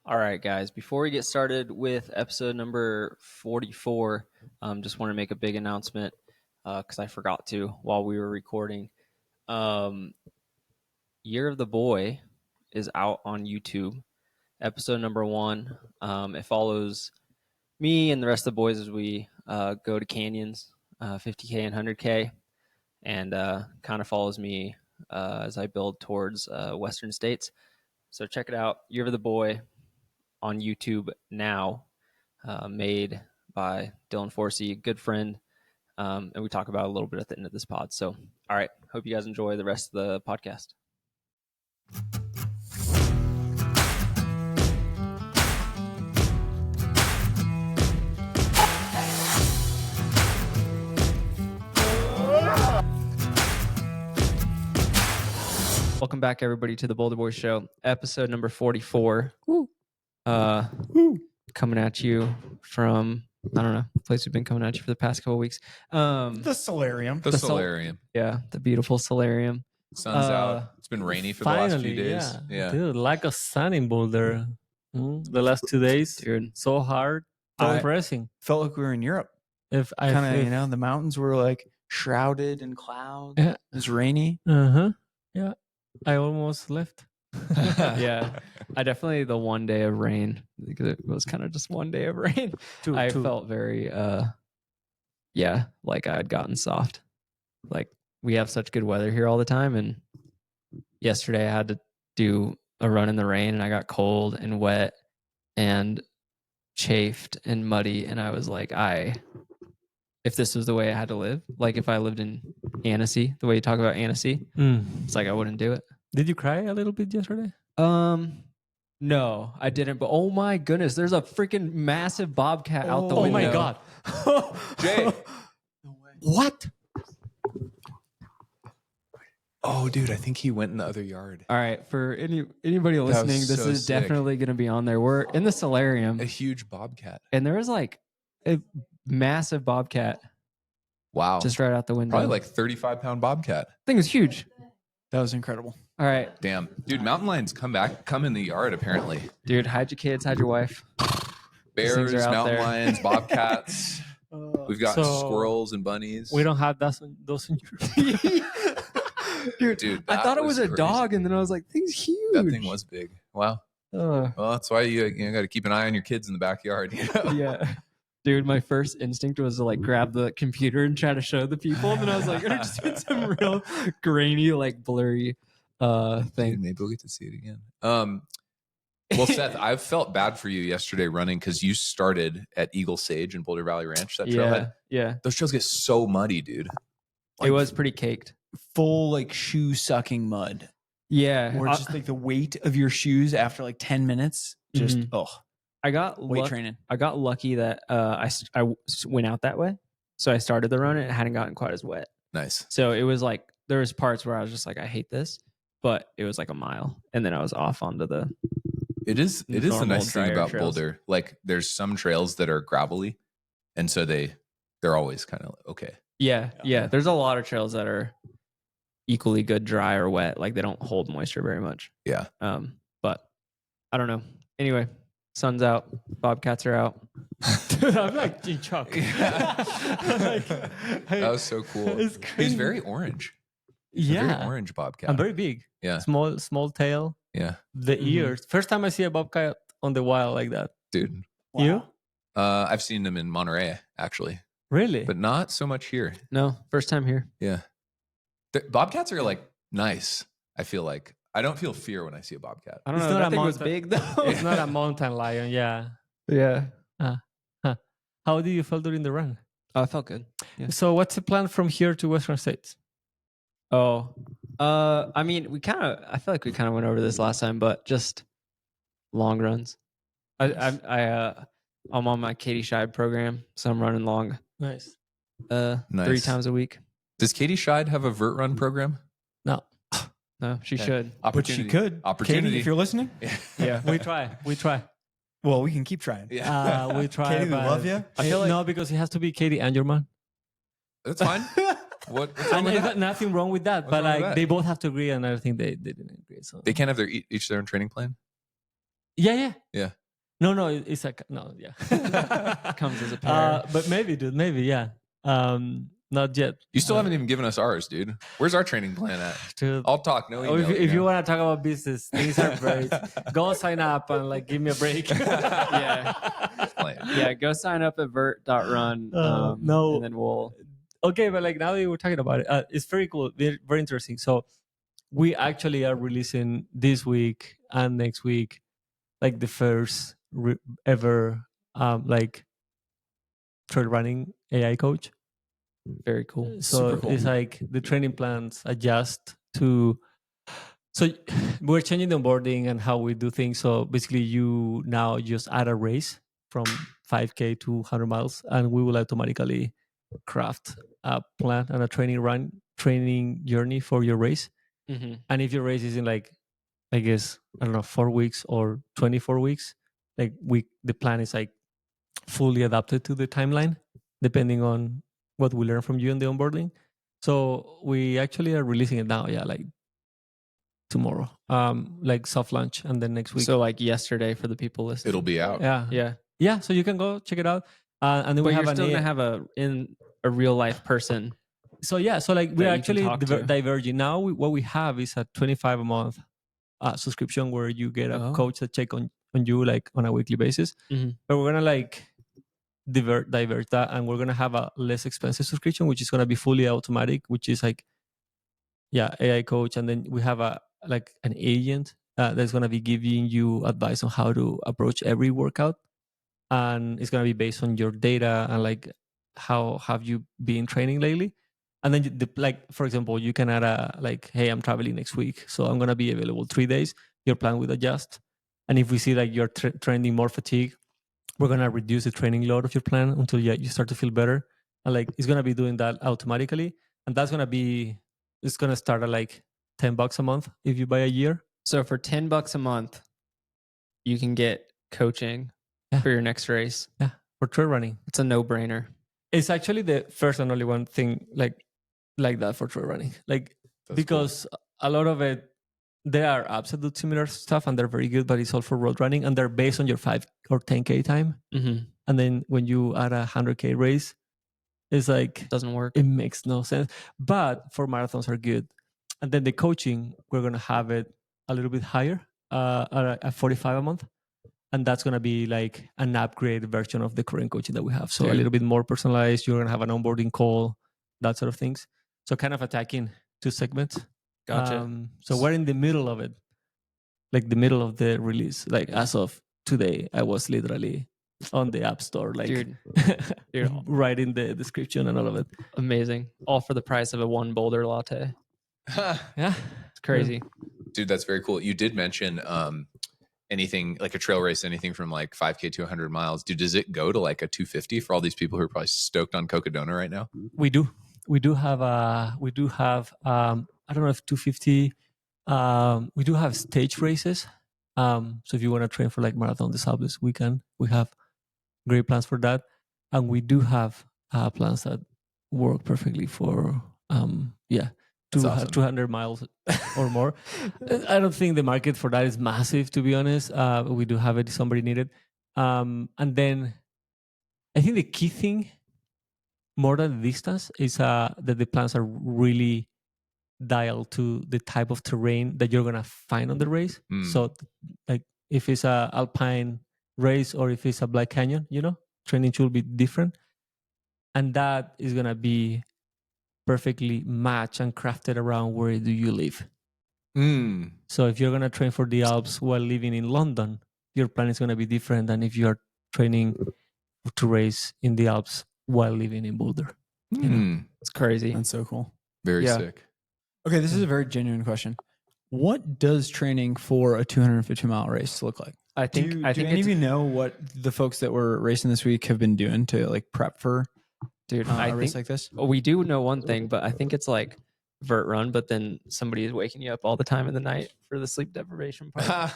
All right, guys, before we get started with episode number 44, just want to make a big announcement because I forgot to while we were recording. Year of the Boy is out on YouTube, episode number 1. It follows me and the rest of the boys as we go to canyons, 50K and 100K, and kind of follows me as I build towards Western states. So check it out, Year of the Boy on YouTube now, made by Dylan Forsey, a good friend, and we talk about it a little bit at the end of this pod. So, all right, hope you guys enjoy the rest of the podcast. Welcome back, everybody, to the Boulder Boys Show, episode number 44. Woo. Coming at you from, I don't know, the place we've been coming at you for the past couple of weeks. The solarium. The solarium. Yeah, the beautiful solarium. Sun's out. It's been rainy for the last few days. Yeah. Dude, lack of sun in Boulder. The last 2 days. Dude. So hard. So depressing. Felt like we were in Europe. If I Kind of, the mountains were like shrouded in clouds. Yeah. It was rainy. Yeah. I almost left. Yeah, I definitely the one day of rain, because it was kind of just one day of rain. I felt very like I had gotten soft. Like, we have such good weather here all the time, and yesterday I had to do a run in the rain, and I got cold and wet and chafed and muddy, and I was like, if this was the way I had to live, like if I lived in Annecy, the way you talk about Annecy, it's like I wouldn't do it. Did you cry a little bit yesterday? No, I didn't. But oh my goodness, there's a freaking massive bobcat out the window. Oh my god, Jay. What? Oh, dude, I think he went in the other yard. All right, for anybody listening, this so is sick. definitely going to be on there. We're in the solarium, A huge bobcat. and there was like a massive bobcat Wow. just right out the window. Probably like 35-pound bobcat. Thing was huge. That was incredible. All right, Damn. Dude, mountain lions come in the yard, apparently. dude, hide your kids, hide your wife. Bears, things are out mountain there. lions, bobcats. We've got So, squirrels and bunnies. we don't have those in Europe. Dude, I that thought it was a crazy. dog, and then I was like, thing's huge. That thing was big. Wow. Well, that's why you got to keep an eye on your kids in the backyard. You know? Yeah. Dude, my first instinct was to like grab the computer and try to show the people. And then I was like, I just did some real grainy, like blurry thing. Dude, maybe we'll get to see it again. Well, Seth, I felt bad for you yesterday running because you started at Eagle Sage in Boulder Valley Ranch. That trailhead. Yeah. Those trails get so muddy, dude. It was pretty caked. Full like shoe sucking mud. Yeah. Or just like the weight of your shoes after like 10 minutes. Just, I got weight training. I got lucky that I went out that way. So I started the run and it hadn't gotten quite as wet. Nice. So it was like, there was parts where I was just like, I hate this. But it was like a mile. And then I was off onto the... It is the normal nice thing drier about trails. Boulder. Like there's some trails that are gravelly. And so they're always kind of okay. Yeah. There's a lot of trails that are equally good dry or wet. Like they don't hold moisture very much. Yeah. But I don't know. Anyway, sun's out. Bobcats are out. Dude, I'm like in shock. That was so cool. It's He's crazy. very orange. He's a very Yeah, orange bobcat. I'm very big. Yeah. Small tail. Yeah. The ears. First time I see a bobcat on the wild like that. Dude. You? I've seen them in Monterey, actually. Really? But not so much here. No, first time here. Yeah. Bobcats are like nice, I feel like. I don't feel fear when I see a bobcat. I don't It's know. not That a thing was mountain. big though. It's not a mountain lion. Yeah. Yeah. How do you feel during the run? Oh, I felt good. Yeah. So what's the plan from here to Western States? Oh, I mean, I feel like we kind of went over this last time, but just long runs. I'm on my Katie Scheib program, so I'm running long, Nice. 3 Nice. times a week. Does Katie Scheid have a vert run program? No. No, she Okay. should. But she could. Opportunity. Katie, if you're listening, Yeah. We try. well, we can keep trying. Yeah. We try. Katie, we but- love you. I feel like- no, because it has to be Katie and your man. That's fine. What's wrong And with there's that? nothing wrong with that, What's but wrong with like that? they both have to agree, and I think they didn't agree. So They can't have each their own training plan? Yeah. Yeah. No, it's like no, yeah. Comes as a pair. But maybe, dude, maybe, yeah. Not yet. You still haven't even given us ours, dude. Where's our training plan at? Dude, I'll talk. No email. if you want to talk about business, things are very. Go sign up and like give me a break. Yeah. Playing. Yeah, go sign up at vert.run. No. And then we'll. Okay, but like now that we're talking about it, it's very cool, very, very interesting. So we actually are releasing this week and next week, like the first ever like trail running AI coach. Very cool. So Super cool. it's like the training plans adjust to. So we're changing the onboarding and how we do things. So basically, you now just add a race from 5K to 100 miles, and we will automatically craft a plan and a training journey for your race. Mm-hmm. And if your race is in like, I guess, I don't know, 4 weeks or 24 weeks, like the plan is like fully adapted to the timeline, depending on what we learn from you in the onboarding. So we actually are releasing it now. Yeah, like tomorrow, like soft launch, and then next week. So like yesterday for the people listening. It'll be out. Yeah. So you can go check it out, and then But we you're have still gonna have a real life person. So like we're that you can actually talk to. diverging now. What we have is a $25 a month subscription where you get a Oh. coach that check on you like on a weekly basis. Mhm. But we're gonna like divert that, and we're gonna have a less expensive subscription, which is gonna be fully automatic, which is like AI coach, and then we have an agent that's gonna be giving you advice on how to approach every workout, and it's gonna be based on your data and like how have you been training lately. And then like for example, you can add hey, I'm traveling next week, so I'm gonna be available 3 days. Your plan will adjust, and if we see like you're trending more fatigue, we're gonna reduce the training load of your plan until you start to feel better. And like it's gonna be doing that automatically, and it's gonna start at like $10 a month if you buy a year. So for $10 a month, you can get coaching for your next race. Yeah, for trail running. It's a no-brainer. It's actually the first and only one thing like that for trail running. Like That's because a lot of it, there are apps that do similar stuff and they're very good, but it's all for road running and they're based on your 5 or 10K time. Mm-hmm. And then when you add a 100K race, it's like Doesn't work. It makes no sense. But for marathons are good. And then the coaching, we're gonna have it a little bit higher, at 45 a month. And that's going to be like an upgrade version of the current coaching that we have. So a little bit more personalized. You're going to have an onboarding call, that sort of things. So kind of attacking 2 segments. Gotcha. So we're in the middle of it, like the middle of the release. Like as of today, I was literally on the App Store, like Dude, writing the description and all of it. Amazing. All for the price of a 1 Boulder latte. Yeah. It's crazy. Dude, that's very cool. You did mention anything like a trail race, anything from like 5K to 100 miles. Dude, does it go to like a 250 for all these people who are probably stoked on Cocodona right now? We do have I don't know if 250. We do have stage races. So if you want to train for like Marathon des Sables, we have great plans for that. And we do have plans that work perfectly for 200 miles or more. I don't think the market for that is massive, to be honest. We do have it if somebody needed. And then I think the key thing, more than the distance, is that the plans are really dialed to the type of terrain that you're going to find on the race. So like if it's a alpine race or if it's a Black Canyon, training should be different. And that is going to be perfectly matched and crafted around where do you live. So if you're going to train for the Alps while living in London, your plan is going to be different than if you are training to race in the Alps while living in Boulder. It's crazy. That's so cool. Very sick. Okay, this is a very genuine question. What does training for a 250-mile race look like? I think do any of you know what the folks that were racing this week have been doing to like prep for a race like this? We do know one thing, but I think it's like vert run, but then somebody is waking you up all the time in the night for the sleep deprivation part.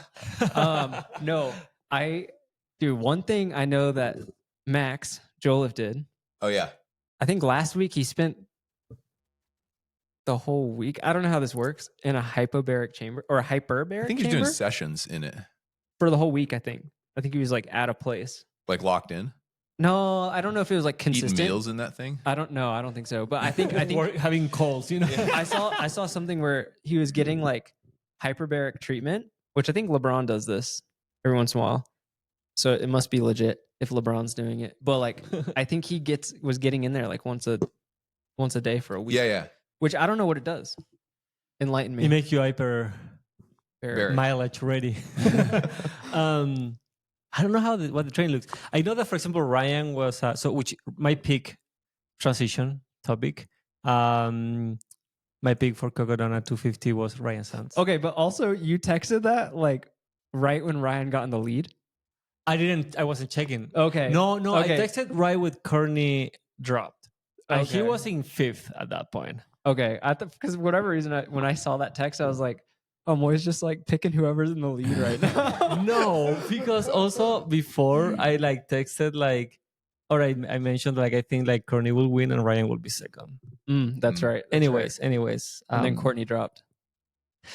One thing I know that Max Joliffe did. Oh yeah. I think last week he spent the whole week, I don't know how this works, in a hypobaric chamber or a hyperbaric chamber. I think he's doing sessions in it. for the whole week. I think he was like at a place. Like locked in, No, I don't know if it was like consistent. eating meals in that thing. I don't know. I don't think so. But I think having calls, you know. I saw something where he was getting like hyperbaric treatment, which I think LeBron does this every once in a while. So it must be legit if LeBron's doing it. But like I think he was getting in there like once a day for a week. Yeah. Which I don't know what it does. Enlighten me. It makes you hyper Very. mileage ready. I don't know what the train looks. I know that, for example, Ryan was which my pick transition topic. My pick for Cocodona 250 was Ryan Sands. Okay, but also you texted that like right when Ryan got in the lead. I wasn't checking. Okay. No. Okay. I texted right with Courtney dropped. He Okay. was in 5th at that point. Okay, because whatever reason, when I saw that text, I was like, "Oh, Moy's just like picking whoever's in the lead right now." No, because also before I like texted like, all right, I mentioned like I think like Courtney will win and Ryan will be second. That's right. Anyways, and then Courtney dropped.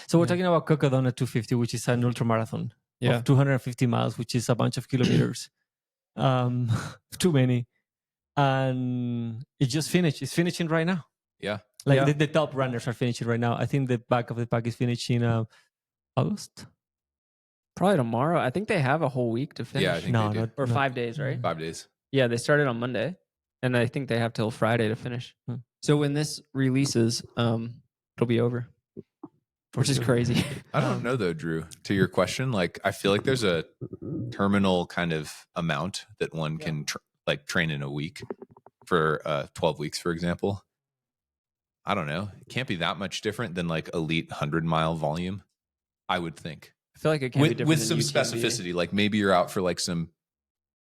So we're talking about Cocodona 250, which is an ultra marathon of 250 miles, which is a bunch of kilometers. Too many, and it just finished. It's finishing right now. Yeah. Like the top runners are finishing right now. I think the back of the pack is finishing August. Probably tomorrow. I think they have a whole week to finish. Yeah, I think they do. Or 5 days, right? 5 days. Yeah, they started on Monday, and I think they have till Friday to finish. So when this releases, it'll be over, which is crazy. I don't know though, Drew. To your question, like I feel like there's a terminal kind of amount that one can train in a week for 12 weeks, for example. I don't know. It can't be that much different than like elite 100-mile volume, I would think. I feel like it can be different with than some UTMB. specificity. Like maybe you're out for like some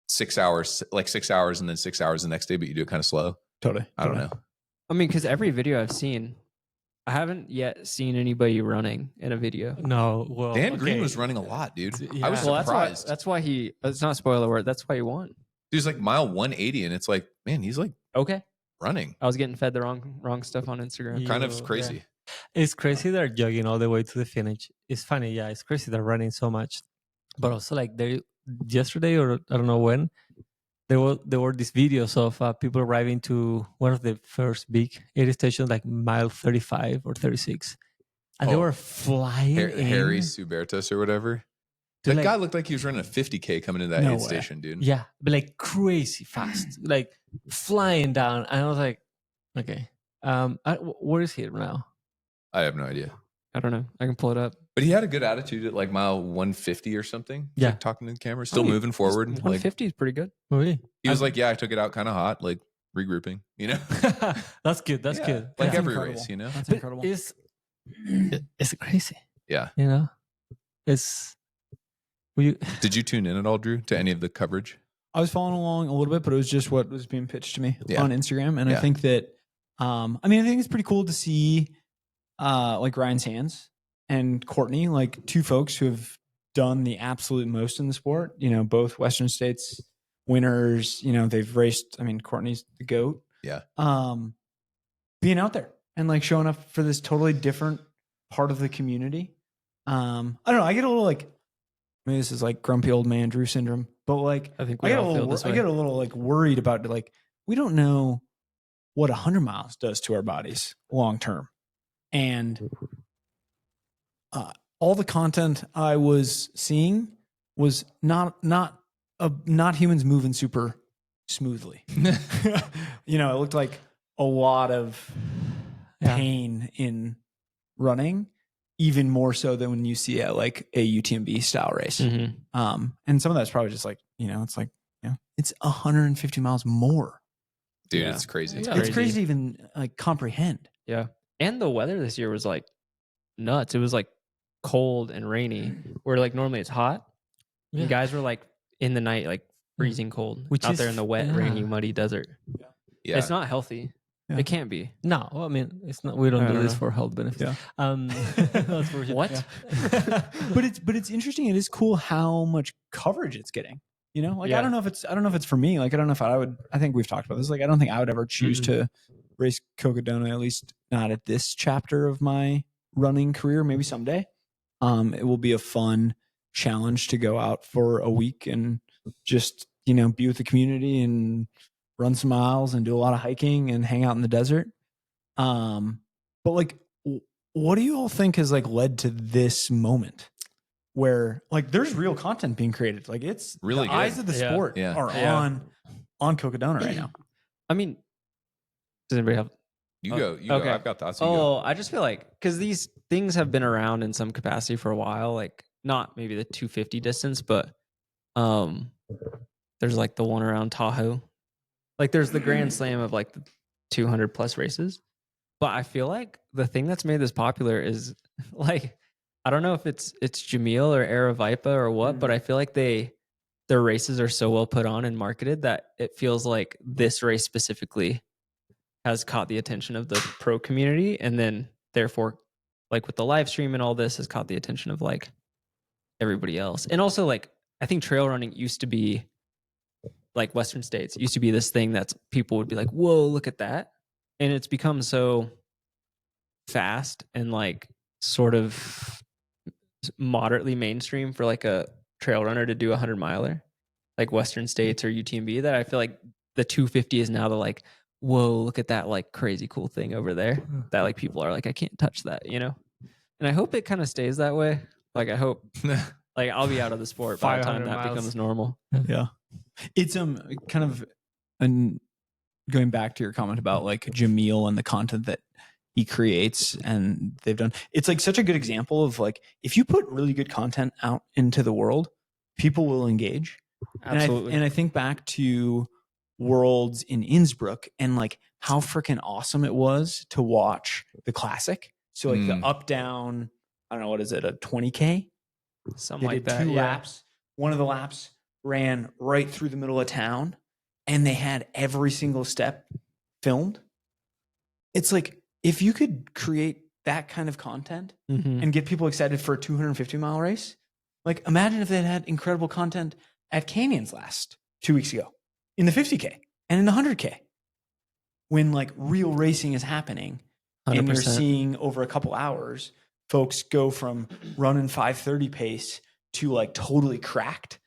6 hours, like 6 hours and then 6 hours the next day, but you do it kind of slow. Totally. I don't know. I mean, because every video I've seen, I haven't yet seen anybody running in a video. No, well, Dan Green was running a lot, dude. I was Well, surprised. that's why he. It's not spoiler word. That's why he won. Dude's like mile 180, and it's like, man, he's like Okay. running. I was getting fed the wrong stuff on Instagram. Kind of crazy. It's crazy they're jogging all the way to the finish. It's funny, yeah. It's crazy they're running so much, but also like yesterday or I don't know when there were these videos of people arriving to one of the first big aid stations, like mile 35 or 36, and they were flying. Harry Subertus or whatever. That guy looked like he was running a 50K coming into that aid station, dude. Yeah, but like crazy fast, like flying down. And I was like, okay, where is he now? I have no idea. I don't know. I can pull it up. But he had a good attitude at like mile 150 or something. Yeah. Like talking to the camera, still moving forward. 150 is pretty good. Oh, really? He was like, yeah, I took it out kind of hot, like regrouping, you know? That's good. That's good. Like That's every incredible. race, you know? That's But incredible. it's crazy. Yeah. You know, it's. Did you tune in at all, Drew, to any of the coverage? I was following along a little bit, but it was just what was being pitched to me Yeah. on Instagram. And I think that, I think it's pretty cool to see like Ryan Sands and Courtney, like two folks who have done the absolute most in the sport, you know, both Western States winners, you know, they've raced. I mean, Courtney's the GOAT. Yeah. Being out there and like showing up for this totally different part of the community. I don't know. I get a little like, maybe this is like grumpy old man Drew syndrome, but like I think I we get a all feel little, this I way. get a little like worried about like we don't know what 100 miles does to our bodies long term, and all the content I was seeing was not humans moving super smoothly. You know, it looked like a lot of pain in running. Even more so than when you see at like a UTMB style race. Mm-hmm. And some of that's probably just like, you know, it's like, you know, it's 150 miles more. Dude, Yeah. it's crazy. It's crazy to even like comprehend. Yeah. And the weather this year was like nuts. It was like cold and rainy, where like normally it's hot. Yeah. And guys were like in the night, like freezing cold, Which out is- there in the wet, yeah. rainy, muddy desert. Yeah. It's not healthy. Yeah. It can't be. No, I mean it's not. We don't I do don't this know. for health benefits. Yeah. That's for sure. What? But it's interesting. It is cool how much coverage it's getting. You know, like Yeah. I don't know if it's for me. Like I don't know if I think we've talked about this. Like I don't think I would ever choose to race Cocodona, at least not at this chapter of my running career. Maybe someday. It will be a fun challenge to go out for a week and just, be with the community and run some miles and do a lot of hiking and hang out in the desert. But like, what do you all think has like led to this moment where like there's real content being created? Like it's Really the good. eyes of the sport are on Cocodona right now. I mean, does anybody have? You Oh, go. You okay. go. I've got thoughts. You go. Oh, I just feel like because these things have been around in some capacity for a while, like not maybe the 250 distance, but there's like the one around Tahoe. Like there's the Grand Slam of like the 200 plus races. But I feel like the thing that's made this popular is like I don't know if it's Jamil or Aravaipa or what, but I feel like their races are so well put on and marketed that it feels like this race specifically has caught the attention of the pro community, and then therefore like with the live stream and all this has caught the attention of like everybody else. And also like I think trail running used to be like Western states used to be this thing that people would be like, whoa, look at that. And it's become so fast and like sort of moderately mainstream for like a trail runner to do a 100-miler, like Western states or UTMB, that I feel like the 250 is now the like, whoa, look at that like crazy cool thing over there that like people are like, I can't touch that, And I hope it kind of stays that way. Like I hope like I'll be out of the sport by the time that becomes normal. Yeah. It's kind of going back to your comment about like Jamil and the content that he creates and they've done. It's like such a good example of like if you put really good content out into the world, people will engage. Absolutely. And I think back to Worlds in Innsbruck and like how freaking awesome it was to watch the classic. So like the up down, I don't know, what is it, a 20K? Something They like did that. two laps. One of the laps ran right through the middle of town and they had every single step filmed. It's like if you could create that kind of content and get people excited for a 250-mile race, like imagine if they had incredible content at Canyons last 2 weeks ago in the 50K and in the 100K when like real racing is happening 100%. And you're seeing over a couple hours folks go from running 5:30 pace to like totally cracked.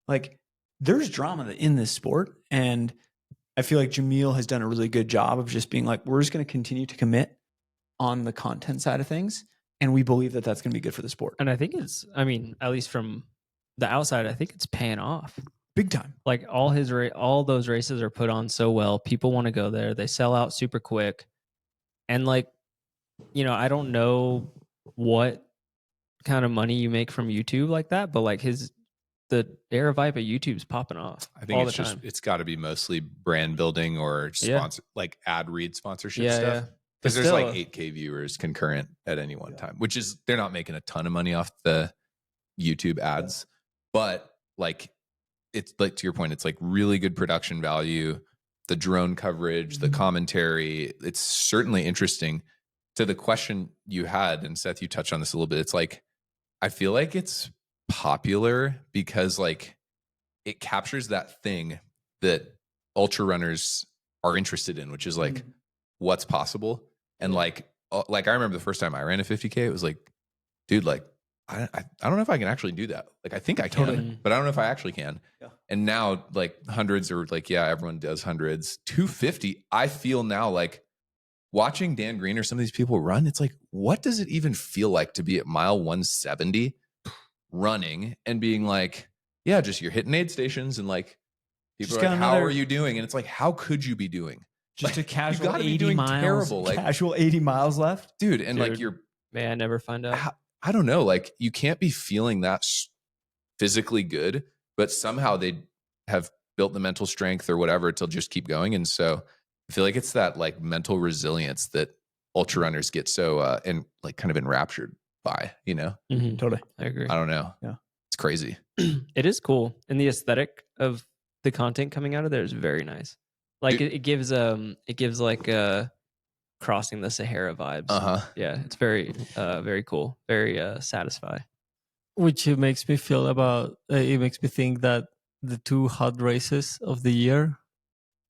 Like there's drama in this sport. And I feel like Jamil has done a really good job of just being like, we're just going to continue to commit on the content side of things. And we believe that that's going to be good for the sport. And I think I mean, at least from the outside, I think it's paying off big time. Like all those races are put on so well. People want to go there. They sell out super quick. And like, I don't know what kind of money you make from YouTube like that, but like the Air Vibe at YouTube's popping off. I think it's got to be mostly brand building or sponsor, like ad read sponsorship stuff. Yeah. Because there's like 8K viewers concurrent at any one time, which is, they're not making a ton of money off the YouTube ads, but like, it's like, to your point, it's like really good production value, the drone coverage, the commentary. It's certainly interesting. To the question you had, and Seth, you touched on this a little bit. It's like, I feel like it's popular because like it captures that thing that ultra runners are interested in, which is like what's possible. And like I remember the first time I ran a 50K, it was like, dude, like I don't know if I can actually do that. Like I think I can, but I don't know if I actually can. Yeah. And now like hundreds are like, yeah, everyone does hundreds. 250, I feel now like watching Dan Green or some of these people run, it's like, what does it even feel like to be at mile 170 running and being like, yeah, just you're hitting aid stations and like people are like, how are you doing? And it's like, how could you be doing? Just like, a casual 80 doing miles, terrible. Like, casual 80 miles left. Dude, and like you're, may I never find out. I don't know. Like you can't be feeling that physically good, but somehow they have built the mental strength or whatever to just keep going. And so I feel like it's that like mental resilience that ultra runners get so and like kind of enraptured by, Totally. I agree. I don't know. Yeah. It's crazy. It is cool. And the aesthetic of the content coming out of there is very nice. Like it gives like crossing the Sahara vibes. Yeah. It's very, very cool. Very satisfying. Which it makes me feel it makes me think that the two hot races of the year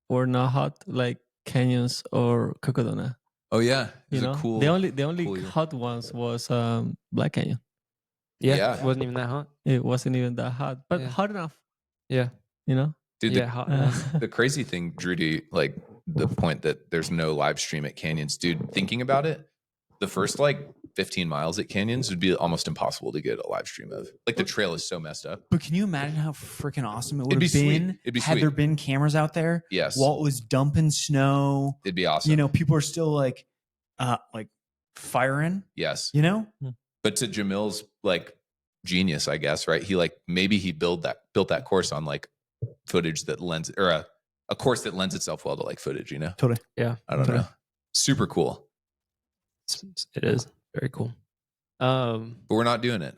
were not hot, like Canyons or Cocodona. Oh yeah, the only cool hot ones was Black Canyon. Yeah. It wasn't even that hot. It wasn't even that hot, but Yeah. hot enough. Yeah. You know. Dude, Yeah, hot enough. the crazy thing, Drew, to like the point that there's no live stream at Canyons, dude, thinking about it, the first like 15 miles at Canyons would be almost impossible to get a live stream of. Like the trail is so messed up. But can you imagine how freaking awesome it would It'd be have sweet. been It'd be had sweet. there been cameras out there? Yes. While it was dumping snow, It'd be awesome. you know, people are still like firing, Yes. you know? But to Jamil's like genius, I guess, right? He like maybe he built that course on like footage that lends or a course that lends itself well to like footage, you know? Totally. Yeah. I don't know. Super cool. It is very cool. But we're not doing it.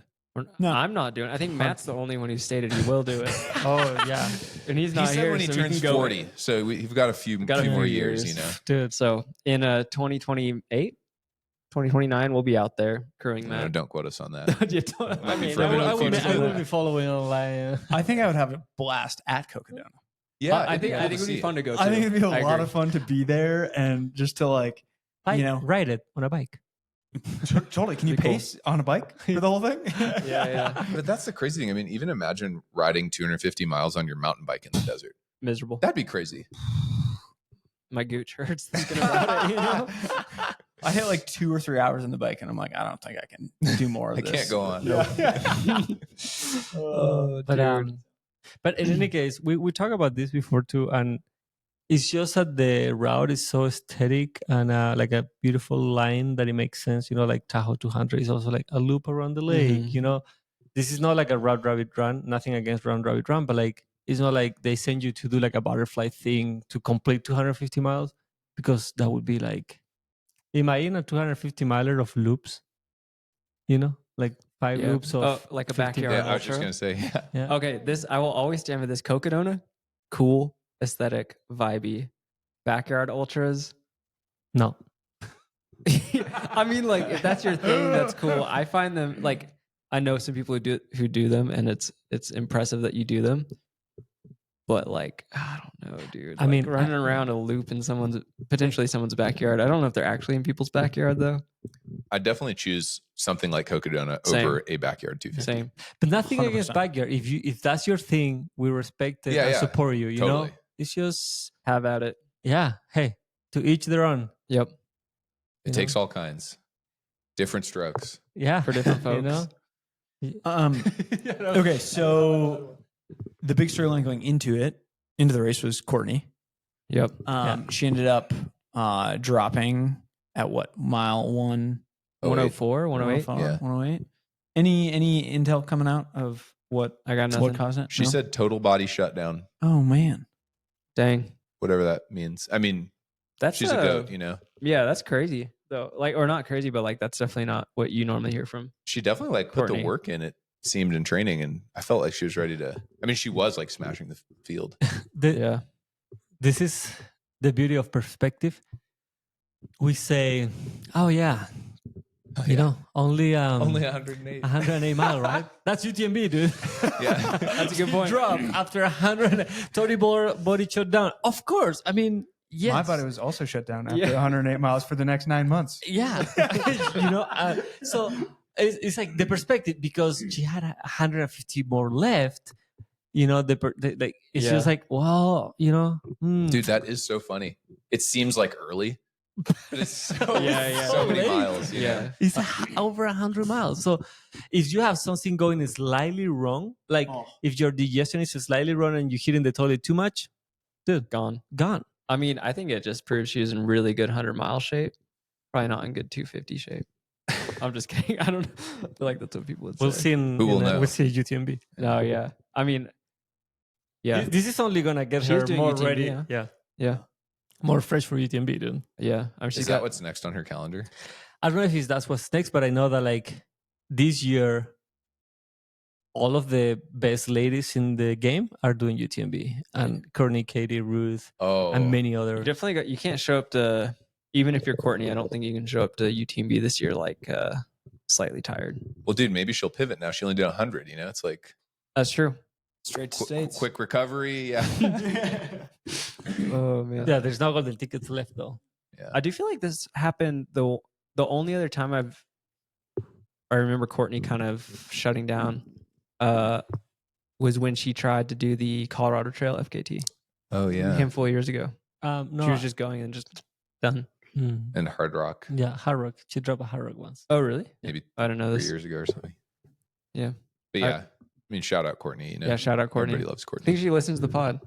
No. I'm not doing it. I think Matt's the only one who stated he will do it. Oh yeah, And he's He not said here. when he so we turns can go 40. So we've got a few more years, you know? dude. So in 2028, 2029, we'll be out there crewing No, Matt. don't quote us on that. You don't- Might be mean, further I in the would- future. I will be following online. I think I would have a blast at Cocodona. Yeah, I think it would be fun to go to. I think it'd be a I lot agree. of fun to be there and just to like, you know, ride it on a bike. totally. Can you Be cool. pace on a bike for the whole thing? Yeah. But that's the crazy thing. I mean, even imagine riding 250 miles on your mountain bike in the desert. Miserable. That'd be crazy. My gooch hurts thinking about it. You know? I hit like 2 or 3 hours on the bike, and I'm like, I don't think I can do more of I this. can't go on. But in any case, we talked about this before too, and it's just that the route is so aesthetic and like a beautiful line that it makes sense. You know, like Tahoe 200 is also like a loop around the lake. Mhm. You know, this is not like a Round Rabbit Run. Nothing against Round Rabbit Run, but like it's not like they send you to do like a butterfly thing to complete 250 miles because that would be like, imagine a 250 miler of loops. You know, like 5 Yeah. loops of like a 50 backyard Yeah, I was just ultra. going to say, yeah. Yeah. Okay, I will always stand for this. Cocodona, cool, aesthetic, vibey. Backyard ultras. No. I mean, like if that's your thing, that's cool. I find them like I know some people who do them, and it's impressive that you do them. But like I don't know, dude. I Like, mean, running around a loop in potentially someone's backyard. I don't know if they're actually in people's backyard though. I'd definitely choose something like Cocodona Same. over a backyard 250. Same. But nothing against 100%. backyard. If that's your thing, we respect it Yeah, and yeah. support you. You Totally. know, it's just Have at it. yeah. Hey, to each their own. Yep. It takes all kinds, different strokes. Yeah, For different You know? Okay, so the big storyline going into the race was Courtney. Yep. She ended up dropping at what, mile 104, 108. Yeah. 108. Any intel coming out of what I got nothing. what caused it? She No? said total body shutdown, "Oh man, Dang. whatever that means. I mean, That's she's a goat, you know. Yeah, that's crazy though. Like, or not crazy, but like that's definitely not what you normally hear from. She definitely like put Courtney. the work in, it seemed, in training, and I felt like she was ready to. I mean, she was like smashing the field. Yeah. This is the beauty of perspective. We say, "Oh yeah, you know, only 108. 108 mile, right? That's UTMB, dude." Yeah. That's a good point. Drop after 130 body shut down. Of course, I mean, yes. my body was also shut down after Yeah. 108 miles for the next 9 months." Yeah, you know. So it's like the perspective because she had 150 more left. You know, like it's Yeah. just like, well, you know, Dude, that is so funny. It seems like early, but it's so, Yeah. so many Late. miles. You Yeah. know? it's over 100 miles. So if you have something going slightly wrong, like Oh. if your digestion is slightly wrong and you're hitting the toilet too much, dude, Gone. gone. I mean, I think it just proves she was in really good 100-mile shape. Probably not in good 250 shape. I'm just kidding. I don't I feel like that's what people would say. We'll see. Who will know? We'll see at UTMB. No, yeah. I mean, yeah. This is only gonna get She's her doing more UTMB, ready. yeah. Yeah, Yeah. more fresh for UTMB, dude. Yeah. I mean, she's Is that got what's next on her calendar? I don't know if that's what's next, but I know that like this year, all of the best ladies in the game are doing UTMB, and Courtney, Katie, Ruth, Oh, and many you other. definitely got, you can't show up to, even if you're Courtney, I don't think you can show up to UTMB this year like slightly tired. well, dude, maybe she'll pivot now. She only did 100. You know, it's like That's true. Straight to qu- states. quick recovery. Yeah. Oh man. Yeah, there's no golden tickets left though. Yeah. I do feel like this happened the only other time I've I remember Courtney kind of shutting down was when she tried to do the Colorado Trail FKT Oh a yeah, handful of years ago. No, She was just going and just done. and Hard Rock yeah, hard rock. She dropped a hard rock once. Oh, really? maybe I don't know 3 this. years ago or something. Yeah. But yeah, I mean, shout out Courtney. You know, Yeah, shout out Courtney. Everybody loves I Courtney. think she listens to the pod.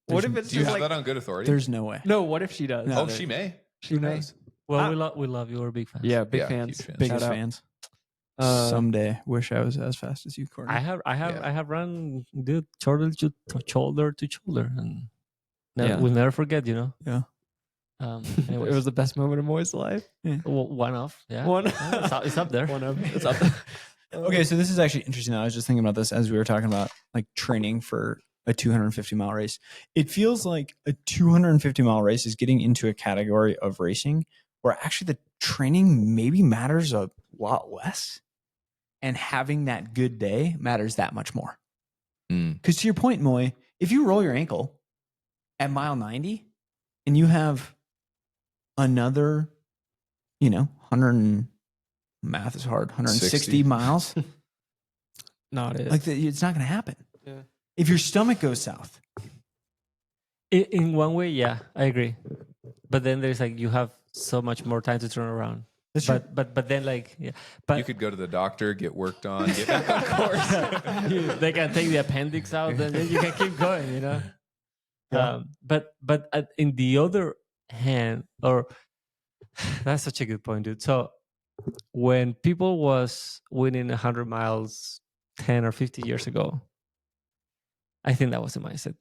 What if it's Do you just have like that on good authority? There's no way. no? What if she does? No, Oh, she may. She Who may. knows? Well, we love you. We're big fans. Yeah, big Yeah, fans. huge fans. Biggest Shout out. fans. Uh, Someday, wish I was as fast as you, Courtney. I have run dude shoulder to shoulder, and Yeah. we'll never forget. You know. Yeah. it Anyways, was the best moment of Moy's life. one off. Yeah. One. Yeah, it's up there. One of it's up there. Okay, so this is actually interesting. I was just thinking about this as we were talking about like training for a 250-mile race. It feels like a 250-mile race is getting into a category of racing where actually the training maybe matters a lot less, and having that good day matters that much more. Because to your point, Moy, if you roll your ankle at mile 90 and you have another, 100 is hard, 160 60. miles, Not it. like it's not going to happen. Yeah. If your stomach goes south, In one way, yeah, I agree. But then there's like you have so much more time to turn around. that's true. But then like yeah, but You could go to the doctor, get worked on, get back on course. they can take the appendix out, and then you can keep going. You know. Yeah. But in the other hand, or that's such a good point, dude. So when people was winning 100 miles 10 or 50 years ago, I think that was the mindset.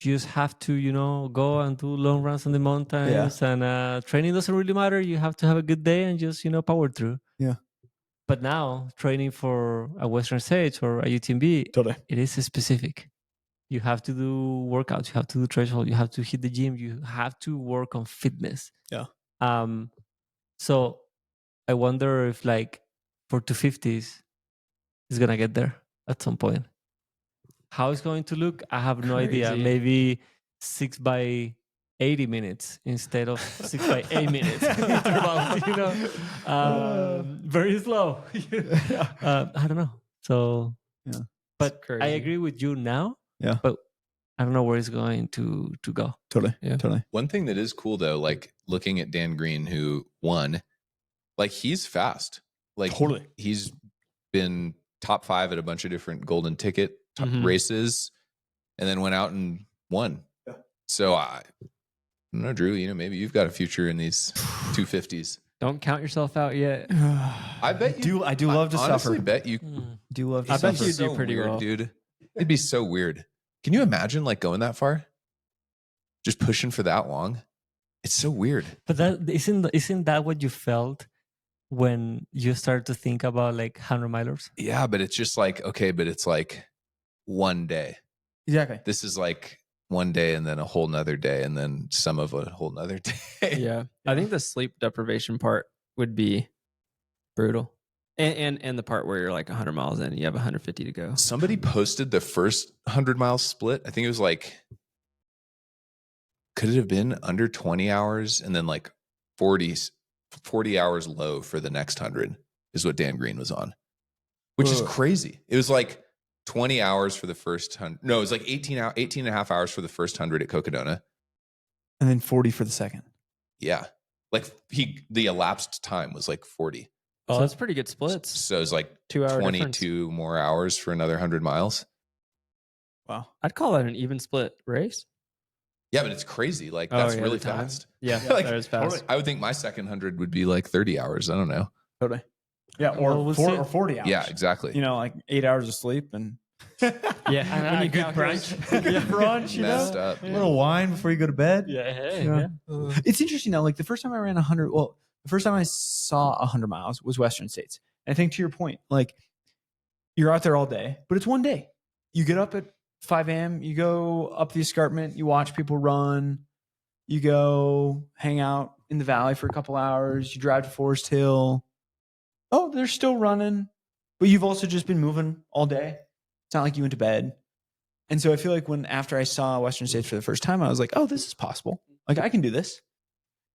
You just have to, go and do long runs on the mountains, and training doesn't really matter. You have to have a good day and just, power through. Yeah. But now training for a Western States or a UTMB, Totally. it is specific. You have to do workouts. You have to do threshold. You have to hit the gym. You have to work on fitness. Yeah. So I wonder if like for 250s, it's gonna get there at some point. How it's going to look, I have no idea. Crazy. Maybe 6 by 80 minutes instead of 6 by 8 minutes intervals, very slow. I don't know. So, Yeah. but Crazy. I agree with you now. Yeah. But I don't know where it's going to go. Totally. Yeah. Totally. One thing that is cool though, like looking at Dan Green, who won, like he's fast. Like Totally. he's been top 5 at a bunch of different golden ticket Mhm. races, and then went out and won. Yeah. So I don't know, Drew. Maybe you've got a future in these 250s. Don't count yourself out yet. I bet you. I do love to honestly suffer. bet you. Do love to I bet suffer. you do pretty weird, well. dude. It'd be so weird. Can you imagine like going that far? Just pushing for that long? It's so weird. But that isn't that what you felt when you started to think about like 100 milers? Yeah, but it's just like, okay, but it's like one day. Exactly. This is like one day and then a whole nother day and then some of a whole nother day. Yeah. I think the sleep deprivation part would be brutal. And the part where you're like 100 miles in and you have 150 to go. Somebody posted the first 100-mile split. I think it was like, could it have been under 20 hours and then like 40 hours low for the next 100 is what Dan Green was on, which is crazy. It was like 20 hours for the first 100. No, it was like 18 and a half hours for the first 100 at Cocodona. And then 40 for the second. Yeah. Like the elapsed time was like 40. Oh, that's pretty good splits. So it's like 2 hour 22 more hours for another 100 miles. Wow. I'd call that an even split race. Yeah, but it's crazy. Like Oh, that's yeah, really the time. fast. Yeah, Like, that is fast. totally. I would think my second 100 would be like 30 hours. I don't know. Totally. Yeah. Well, we'll see. Or 40 hours. Yeah, exactly. Like 8 hours of sleep and Yeah, And when a you good calculate- good brunch, Messed up. a little wine before you go to bed. Yeah. It's interesting now. Like the first time I ran 100, the first time I saw 100 miles was Western States. And I think to your point, like you're out there all day, but it's one day. You get up at 5 a.m., you go up the escarpment, you watch people run, you go hang out in the valley for a couple hours, you drive to Forest Hill. Oh, they're still running, but you've also just been moving all day. It's not like you went to bed. And so I feel like after I saw Western States for the first time, I was like, oh, this is possible. Like I can do this.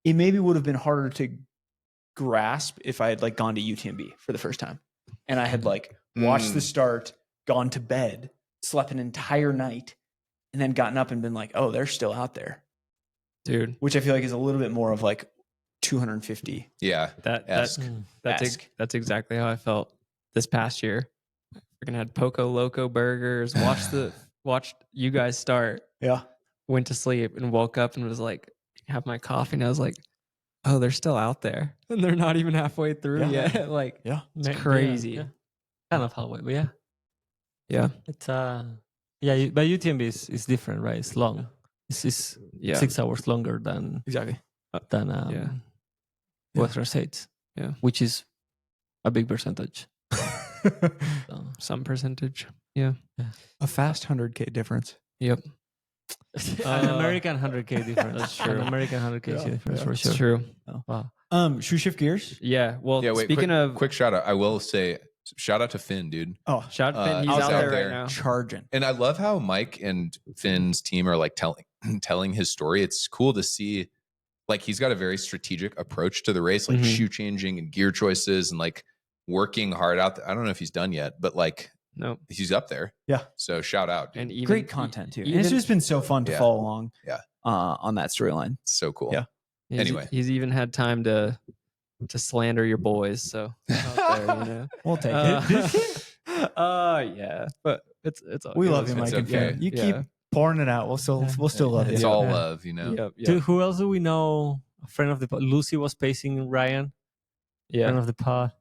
It maybe would have been harder to grasp if I had like gone to UTMB for the first time and I had like watched the start, gone to bed, slept an entire night, and then gotten up and been like, oh, they're still out there. Dude, Which I feel like is a little bit more of like 250. Yeah. that's exactly how I felt this past year. Freaking had Poco Loco burgers, watched you guys start, Yeah. went to sleep and woke up and was like, have my coffee, and I was like, oh, they're still out there. And they're not even halfway through yet. Like, Yeah. it's crazy. Yeah. Kind of halfway, but yeah. Yeah. It's but UTMB is different, right? It's long. It's 6 hours longer than Exactly. Western States. Yeah. Which is a big percentage. So, Some percentage. Yeah. A fast 100K difference. Yep. an American 100K difference. That's true. An American 100K difference for sure. It's true. Wow. Should we shift gears? Yeah. Well, Yeah, wait, speaking of quick shout out, I will say shout out to Finn, dude. Oh, shout Finn, he's he's out there out right there. now. charging. And I love how Mike and Finn's team are like telling his story. It's cool to see, like, he's got a very strategic approach to the race, like shoe changing and gear choices and like working hard out. I don't know if he's done yet, but like, No. he's up there. Yeah. So shout out, dude. And even, Great content too. And even- it's just been so fun to Yeah. follow along. Yeah. On that storyline. So cool. Yeah. Anyway. he's even had time to slander your boys. So out there, you know. We'll take it. Yeah, but it's all We good. love you, It's Mike and okay. Finn. You Yeah. keep pouring it out. We'll still love It's you. all Yeah. love, you know. Yep, yep. Dude, who else do we know? A friend of the pod. Lucy was pacing Ryan. Friend Yeah, of the pod.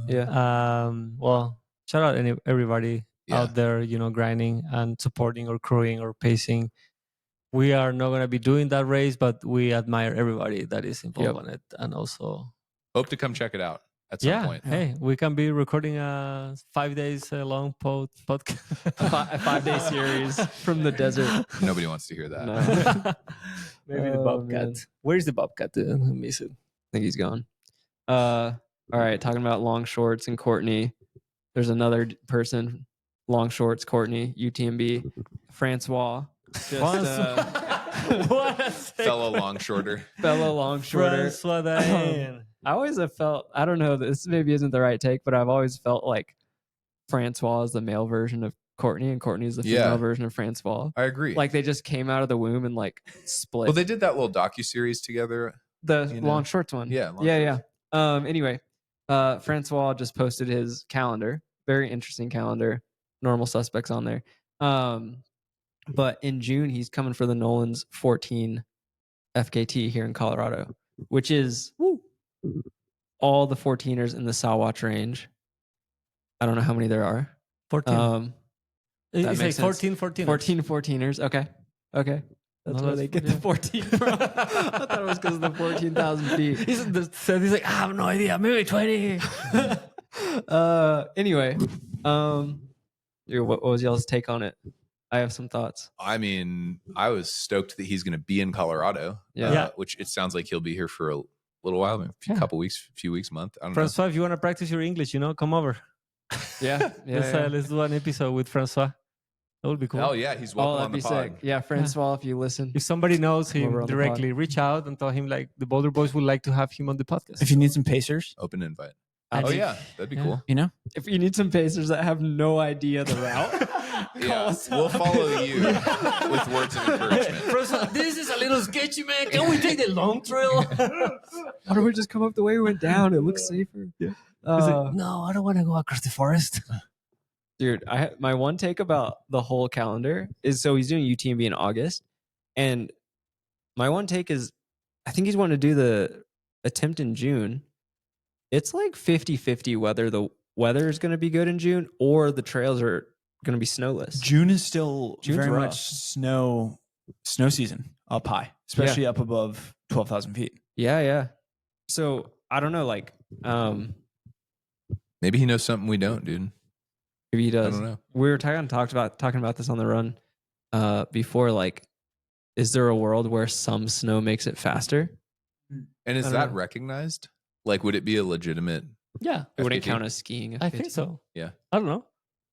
yeah. Well, shout out everybody Yeah. out there, grinding and supporting or crewing or pacing. We are not going to be doing that race, but we admire everybody that is involved in it. And also, Hope to come check it out at some point. hey, we can be recording a 5 days long podcast. A 5-day series from the desert. Nobody wants to hear that. No. Maybe the Oh, Bobcat. man. Where's the Bobcat? I miss it. I think he's gone. All right, talking about long shorts and Courtney. There's another person, long shorts, Courtney, UTMB, François. Just, What a sick Fellow long shorter. fellow long shorter. François Daen. I always have felt, I don't know, this maybe isn't the right take, but I've always felt like François is the male version of Courtney and Courtney is the female Yeah. version of François. I agree. Like they just came out of the womb and like split. well, they did that little docu-series together. The you know? long shorts one. Yeah, long Yeah. Anyway, François just posted his calendar. Very interesting calendar. Normal suspects on there. But in June, he's coming for the Nolans 14 FKT here in Colorado, which is all the 14ers in the Sawatch range. I don't know how many there are. 14. That It's like makes sense. 14. 14 14ers. Okay. That's No, where that's- they get yeah. the 14 from. I thought it was because of the 14,000 feet. He's like, I have no idea. Maybe 20. Anyway, what was y'all's take on it? I have some thoughts. I mean, I was stoked that he's going to be in Colorado. Yeah. Which it sounds like he'll be here for a little while, maybe a couple weeks, few weeks, month. I don't know. François, if you want to practice your English, come over. Yeah, Let's do an episode with François. That would be cool. Oh yeah, he's Oh, welcome that'd on the be pod. sick. Yeah, François, if you listen. If somebody knows Come over him on the directly, reach out and tell him like the Boulder Boys would like to have him on the podcast. If you need some pacers, Open invite. I Oh think- yeah, that'd be Yeah. cool. you know, If you need some pacers that have no idea the route, Yeah, we'll follow you with words of encouragement. François, this is a little sketchy, man. Can we take the long trail? why don't we just come up the way we went down? It looks safer. He's like, no, I don't want to go across the forest. Dude, my one take about the whole calendar is so he's doing UTMB in August, and my one take is I think he's wanting to do the attempt in June. It's like 50-50 whether the weather is going to be good in June or the trails are going to be snowless. June is still June's very rough. much snow season up high, especially up above 12,000 feet. Yeah. So I don't know, like Maybe he knows something we don't, dude. maybe he I does. don't know. We were talking about this on the run before. Like, is there a world where some snow makes it faster? And is I don't that know. recognized? Like, would it be a legitimate? Yeah, It wouldn't FKT? count as skiing. I think so. Yeah. I don't know.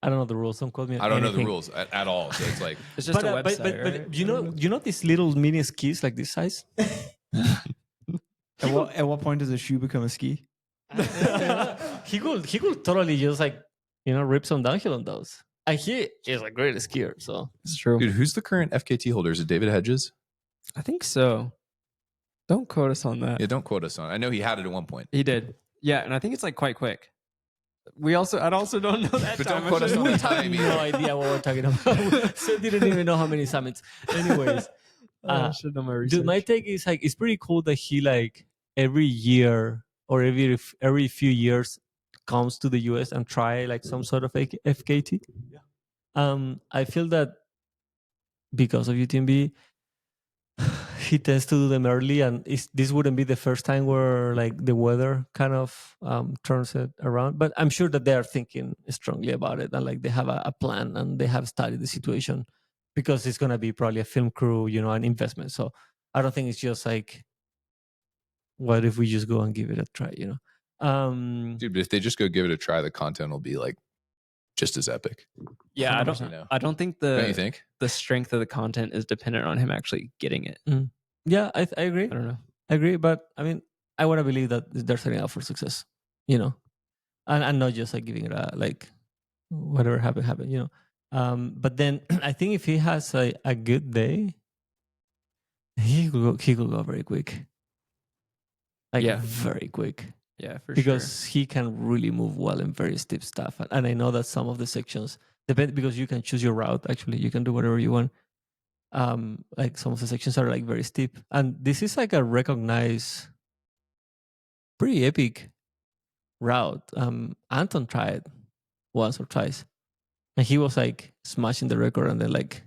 I don't know the rules. Don't quote me. On I don't know the anything. rules at all. So it's like, It's just But, a website, but right? you know these little mini skis like this size? At what point does a shoe become a ski? He could totally just like, rip some downhill on those. And he is a great skier. So It's true. Dude, who's the current FKT holder? Is it David Hedges? I think so. Don't quote us on that. Yeah, don't quote us on it. I know he had it at one point. He did. Yeah, and I think it's like quite quick. I also don't know that But time. don't quote us on we the have time no either. idea what we're talking about. So didn't even know how many summits. Anyways, I should know my research. dude, my take is like it's pretty cool that he like every year or every few years comes to the US and try like some sort of FKT. Yeah. I feel that because of UTMB, he tends to do them early, and this wouldn't be the first time where like the weather kind of turns it around. But I'm sure that they are thinking strongly about it, and like they have a plan and they have studied the situation, because it's gonna be probably a film crew, an investment. So I don't think it's just like, what if we just go and give it a try, Dude, but if they just go give it a try, the content will be like just as epic. Yeah, 100%. I don't think Don't you think? the strength of the content is dependent on him actually getting it. Yeah, I agree. I don't know. I agree, but I mean, I want to believe that they're setting up for success, and not just like giving it a like whatever happen. But then I think if he has a good day, he could go very quick, like Yeah. very quick, Yeah, for because he can really move well in very steep stuff. And I know that some of the sections depend, because you can choose your route. Actually, you can do whatever you want. Like some of the sections are like very steep, and this is like a recognized pretty epic route. Anton tried once or twice, and he was like smashing the record, and then like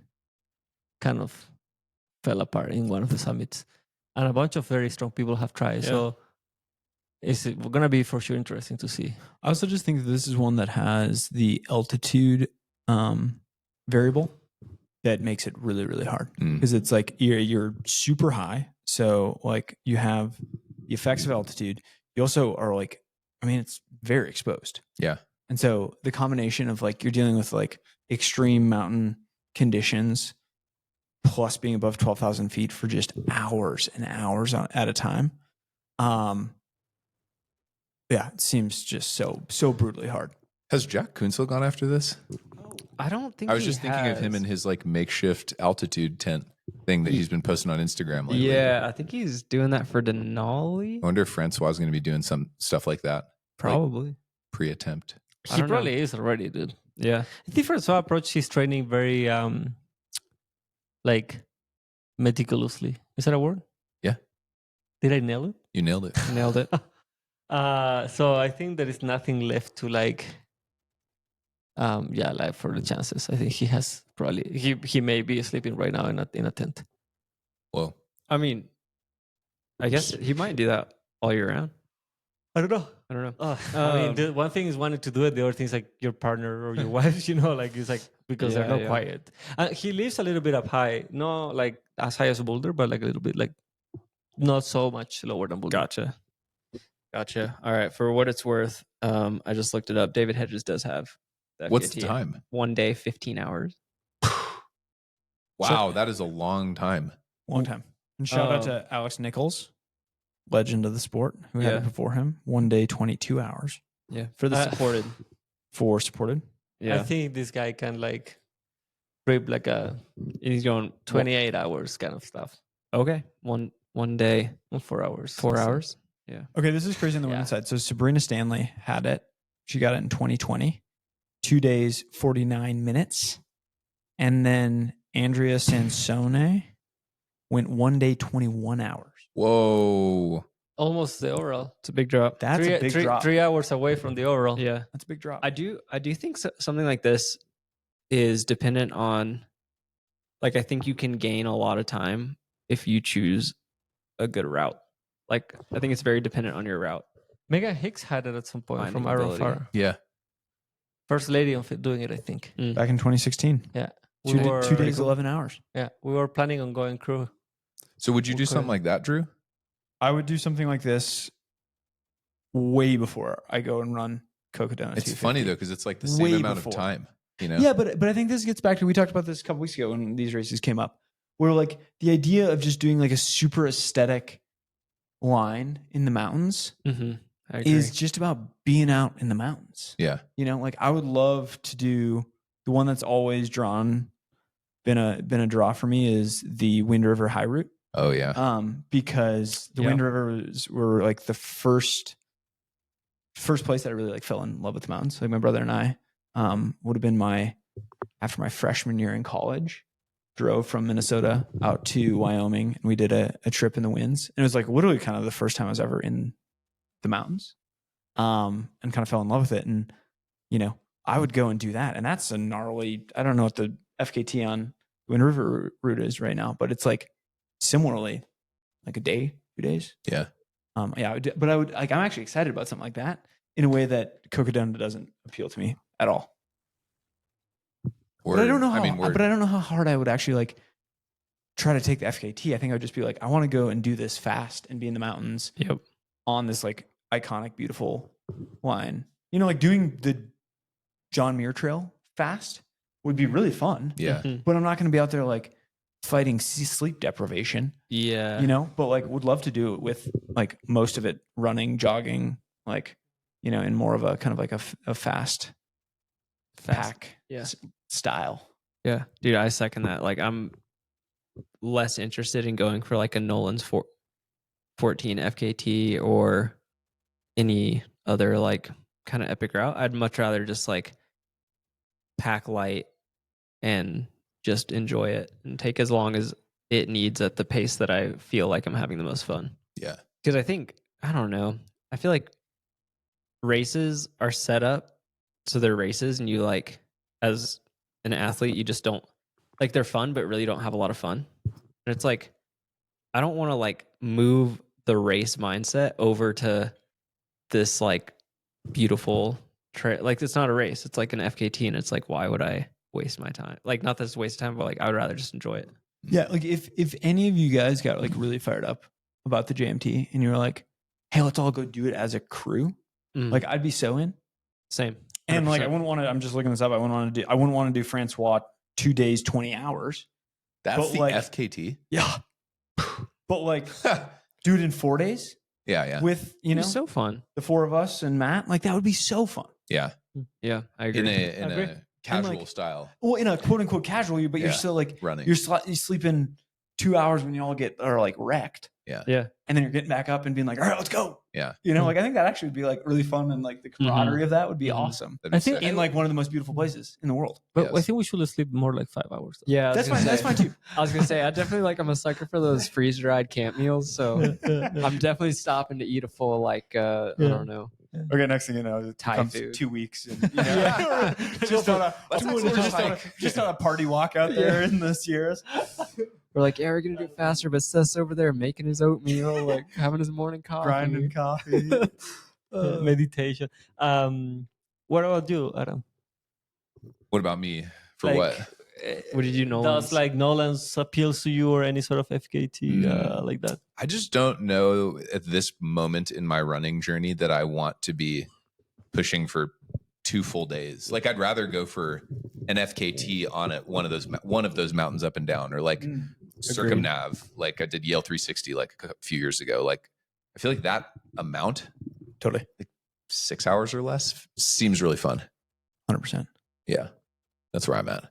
kind of fell apart in one of the summits. And a bunch of very strong people have tried. Yeah. So it's gonna be for sure interesting to see. I also just think that this is one that has the altitude variable that makes it really, really hard, because it's like you're super high. So like you have the effects of altitude. You also are like, it's very exposed. Yeah. And so the combination of like, you're dealing with like extreme mountain conditions plus being above 12,000 feet for just hours and hours at a time. Yeah, it seems just so brutally hard. Has Jack Kunzel gone after this? I don't think I was just thinking of him and his like makeshift altitude tent thing that he's been posting on Instagram lately. Yeah, I think he's doing that for Denali. I wonder if François is going to be doing some stuff like that. Probably. Like pre-attempt. He probably is already, dude. Yeah. I think François approached his training very like meticulously. Is that a word? Yeah. Did I nail it? You nailed it. Nailed it. So I think there is nothing left to like like for the chances. I think he has probably he may be sleeping right now in a tent. Whoa. I mean, I guess he might do that all year round. I don't know. I don't know. I mean, the one thing is wanting to do it. The other thing is like your partner or your wife. Like it's like because they're not quiet. He lives a little bit up high, not like as high as Boulder, but like a little bit like not so much lower than Boulder. Gotcha. All right. For what it's worth, I just looked it up. David Hedges does have the What's the FKT. time? 1 day, 15 hours. Wow, that is a long time. Long time. And shout out to Alex Nichols, legend of the sport, who had it before him. 1 day, 22 hours. Yeah. For the supported. For supported. Yeah. I think this guy can like rip like a He's going 28 hours kind of stuff. Okay. One day, 4 hours. 4 hours. Yeah. Okay, this is crazy on the women's side. So Sabrina Stanley had it. She got it in 2020. 2 days, 49 minutes. And then Andrea Sansone went 1 day, 21 hours. Whoa. Almost the overall. It's a big drop. That's a big drop. 3 hours away from the overall. Yeah. That's a big drop. I do think something like this is dependent on, like, I think you can gain a lot of time if you choose a good route. Like, I think it's very dependent on your route. Megan Hicks had it at some point Finding from ability. RFR. Yeah. First lady of it doing it, I think. Back in 2016. Yeah. 2 days, 11 hours. Yeah. We were planning on going crew. So would you do something like that, Drew? I would do something like this way before I go and run Cocodona. It's 250. funny though, because it's like the same Way amount before. of time. Yeah, but I think this gets back to, we talked about this a couple weeks ago when these races came up, where like the idea of just doing like a super aesthetic, line in the mountains Mm-hmm. I agree. is just about being out in the mountains. Yeah. You know, like I would love to do the one that's always been a draw for me is the Wind River High Route. Oh yeah. Because the Wind Rivers were like the first place that I really like fell in love with the mountains. Like my brother and I would have been after my freshman year in college, drove from Minnesota out to Wyoming, and we did a trip in the winds. And it was like literally kind of the first time I was ever in the mountains, and kind of fell in love with it. And, you know, I would go and do that. And that's a gnarly, I don't know what the FKT on Wind River route is right now, but it's like similarly like a day, 2 days. Yeah. But I would like, I'm actually excited about something like that in a way that Cocodona doesn't appeal to me at all. But I don't know how hard I would actually like try to take the FKT. I think I would just be like, I want to go and do this fast and be in the mountains on this like iconic, beautiful line. You know, like doing the John Muir Trail fast would be really fun. Yeah. But I'm not going to be out there like fighting sleep deprivation. Yeah. You know, but like would love to do it with like most of it running, jogging, like, you know, in more of a kind of like a fast pack style. Yeah. Dude, I second that. Like I'm less interested in going for like a Nolans 14 FKT or any other like kind of epic route. I'd much rather just like pack light and just enjoy it and take as long as it needs at the pace that I feel like I'm having the most fun. Yeah. Because I don't know. I feel like races are set up so they're races, and you like, as an athlete, you just don't like, they're fun, but really don't have a lot of fun. And it's like, I don't want to like move the race mindset over to this like beautiful like it's not a race, it's like an FKT, and it's like, why would I waste my time? Like, not that it's a waste of time, but like I would rather just enjoy it. Yeah, like if any of you guys got like really fired up about the JMT and you were like, hey, let's all go do it as a crew, like I'd be so in. Same. 100%. And like I wouldn't want to, I'm just looking this up, I wouldn't want to do François 2 days 20 hours. That's But the like, FKT. Yeah. But like do it in 4 days Yeah. with, you know, so fun. the four of us and Matt. Like that would be so fun. Yeah. Yeah, I agree. In a casual like, style. Well, in a quote unquote casual, but you're still like running. You're sleeping 2 hours when you all are like wrecked. Yeah. And then you're getting back up and being like, all right, let's go. Yeah. You know, like I think that actually would be like really fun, and like the camaraderie of that would be awesome. That'd be sick. In like one of the most beautiful places in the world. But I think we should sleep more like 5 hours. Though. Yeah, That's fine. That's fine too. I was gonna say, I definitely like, I'm a sucker for those freeze dried camp meals, so I'm definitely stopping to eat a full like I don't know. Okay, next thing you know, it Thai comes food. 2 weeks. And, you know, just on a party walk out there in the Sierras. We're like, yeah, we're gonna do it faster, but Seth's over there making his oatmeal, like having his morning coffee. Grinding coffee. Meditation. What about you, Adam? What about me? For Like, what? What did you know? Does like Nolans appeals to you, or any sort of FKT like that? I just don't know at this moment in my running journey that I want to be pushing for 2 full days. Like I'd rather go for an FKT on one of those mountains up and down, or like circumnav, like I did Yale 360 like a few years ago. Like I feel like that amount, Totally. like 6 hours or less, seems really fun. 100%. Yeah, that's where I'm at.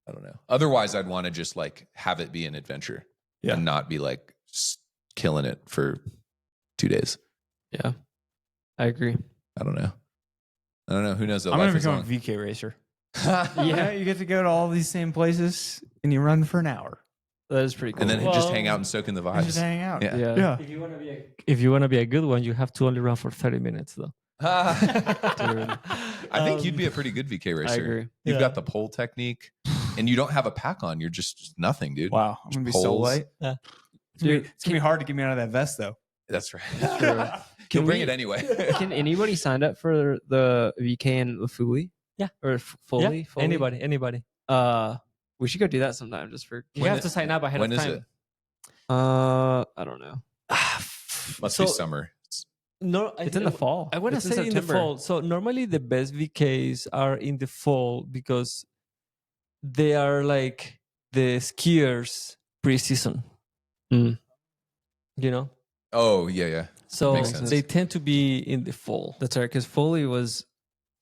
I don't know. Otherwise, I'd want to just like have it be an adventure and not be like killing it for 2 days. Yeah, I agree. I don't know. Who knows? I'm going to become a VK racer. Yeah, you get to go to all these same places and you run for an hour. That is pretty cool. And then just hang out and soak in the vibes. And just hang out. Yeah. If you want to be a good one, you have to only run for 30 minutes though. I think you'd be a pretty good VK racer. I agree. You've got the pole technique, and you don't have a pack on. You're just nothing, dude. Wow. I'm going to be so Poles. light. Yeah. It's going to be hard to get me out of that vest, though. That's right. True. You'll bring it anyway. Can anybody sign up for the VK and Lafuli? Yeah. Or fully? Anybody. We should go do that sometime just for. You have to sign up ahead of time. When is it? I don't know. Must be summer. No, It's in the fall. I want to It's in say in the September. fall. So normally the best VKs are in the fall because they are like the skiers pre-season. Mm. You know, Oh, yeah. So Makes sense. they tend to be in the fall. That's right, because Foley was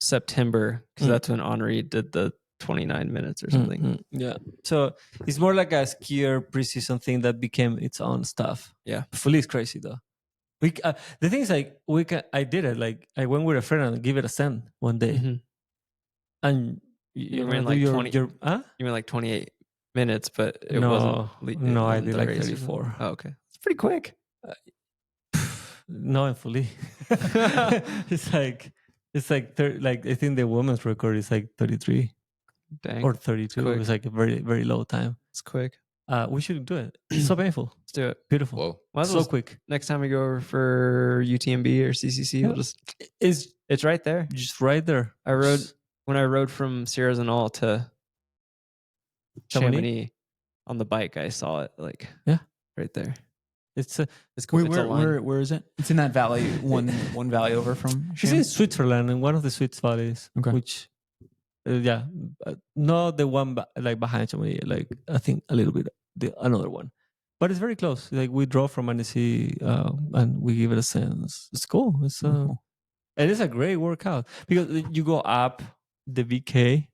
September, because Mm. that's when Henri did the 29 minutes or something. Yeah. So it's more like a skier preseason thing that became its own stuff. Yeah. Fully is crazy though. The thing is like I did it, like I went with a friend and give it a send one day. Mhm. And You wanna ran do like your, 20. your huh? You went like 28 minutes, but it No, wasn't. no, I wasn't did the like race or 34. something. Oh, okay. It's pretty quick. No, and fully. it's like like I think the women's record is like 33 Dang. or 32. quick. It's like a very, very low time. It's quick. We should do it. It's so painful. Let's do it. Beautiful. Whoa. Might as So well quick. next time we go over for UTMB or CCC, we'll just it's right there. Just right there. When I rode from Sierra Zinal to Chamonix on the bike, I saw it like right there. It's cool. Where is it? It's in that valley, one valley over from. It's in Switzerland, in one of the Swiss valleys. Okay. Which, not the one like behind Chamonix. Like I think a little bit another one, but it's very close. Like we drove from Annecy, and we give it a sense. It's cool. It's Cool. It is a great workout because you go up the VK,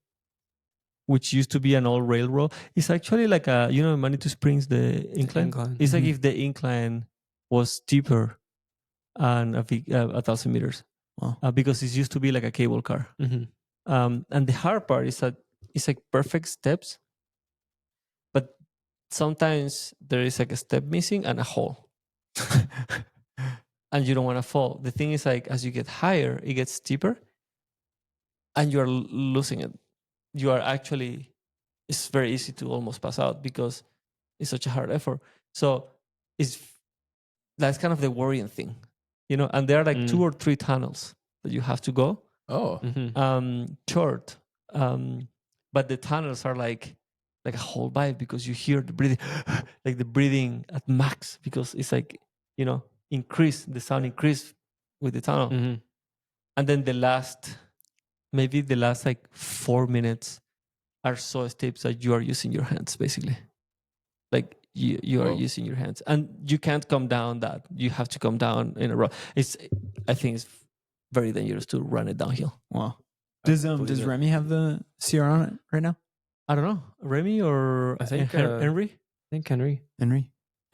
which used to be an old railroad. It's actually like Manitou Springs, the incline. It's like if the incline was steeper and 1,000 meters. Wow. Because it used to be like a cable car. And the hard part is that it's like perfect steps, but sometimes there is like a step missing and a hole. And you don't want to fall. The thing is like as you get higher, it gets steeper and you're losing it. You are actually, it's very easy to almost pass out because it's such a hard effort. So that's kind of the worrying thing, and there are like 2 or 3 tunnels that you have to go. Oh. Short. But the tunnels are like a whole vibe because you hear the breathing, like the breathing at max because it's like, the sound increase with the tunnel. And then the last like 4 minutes are so steep that you are using your hands basically. Like you are using your hands and you can't come down that. You have to come down in a row. I think it's very dangerous to run it downhill. Wow. Does Remy have the CR on it right now? I don't know. Remy or I think Henry? I think Henry.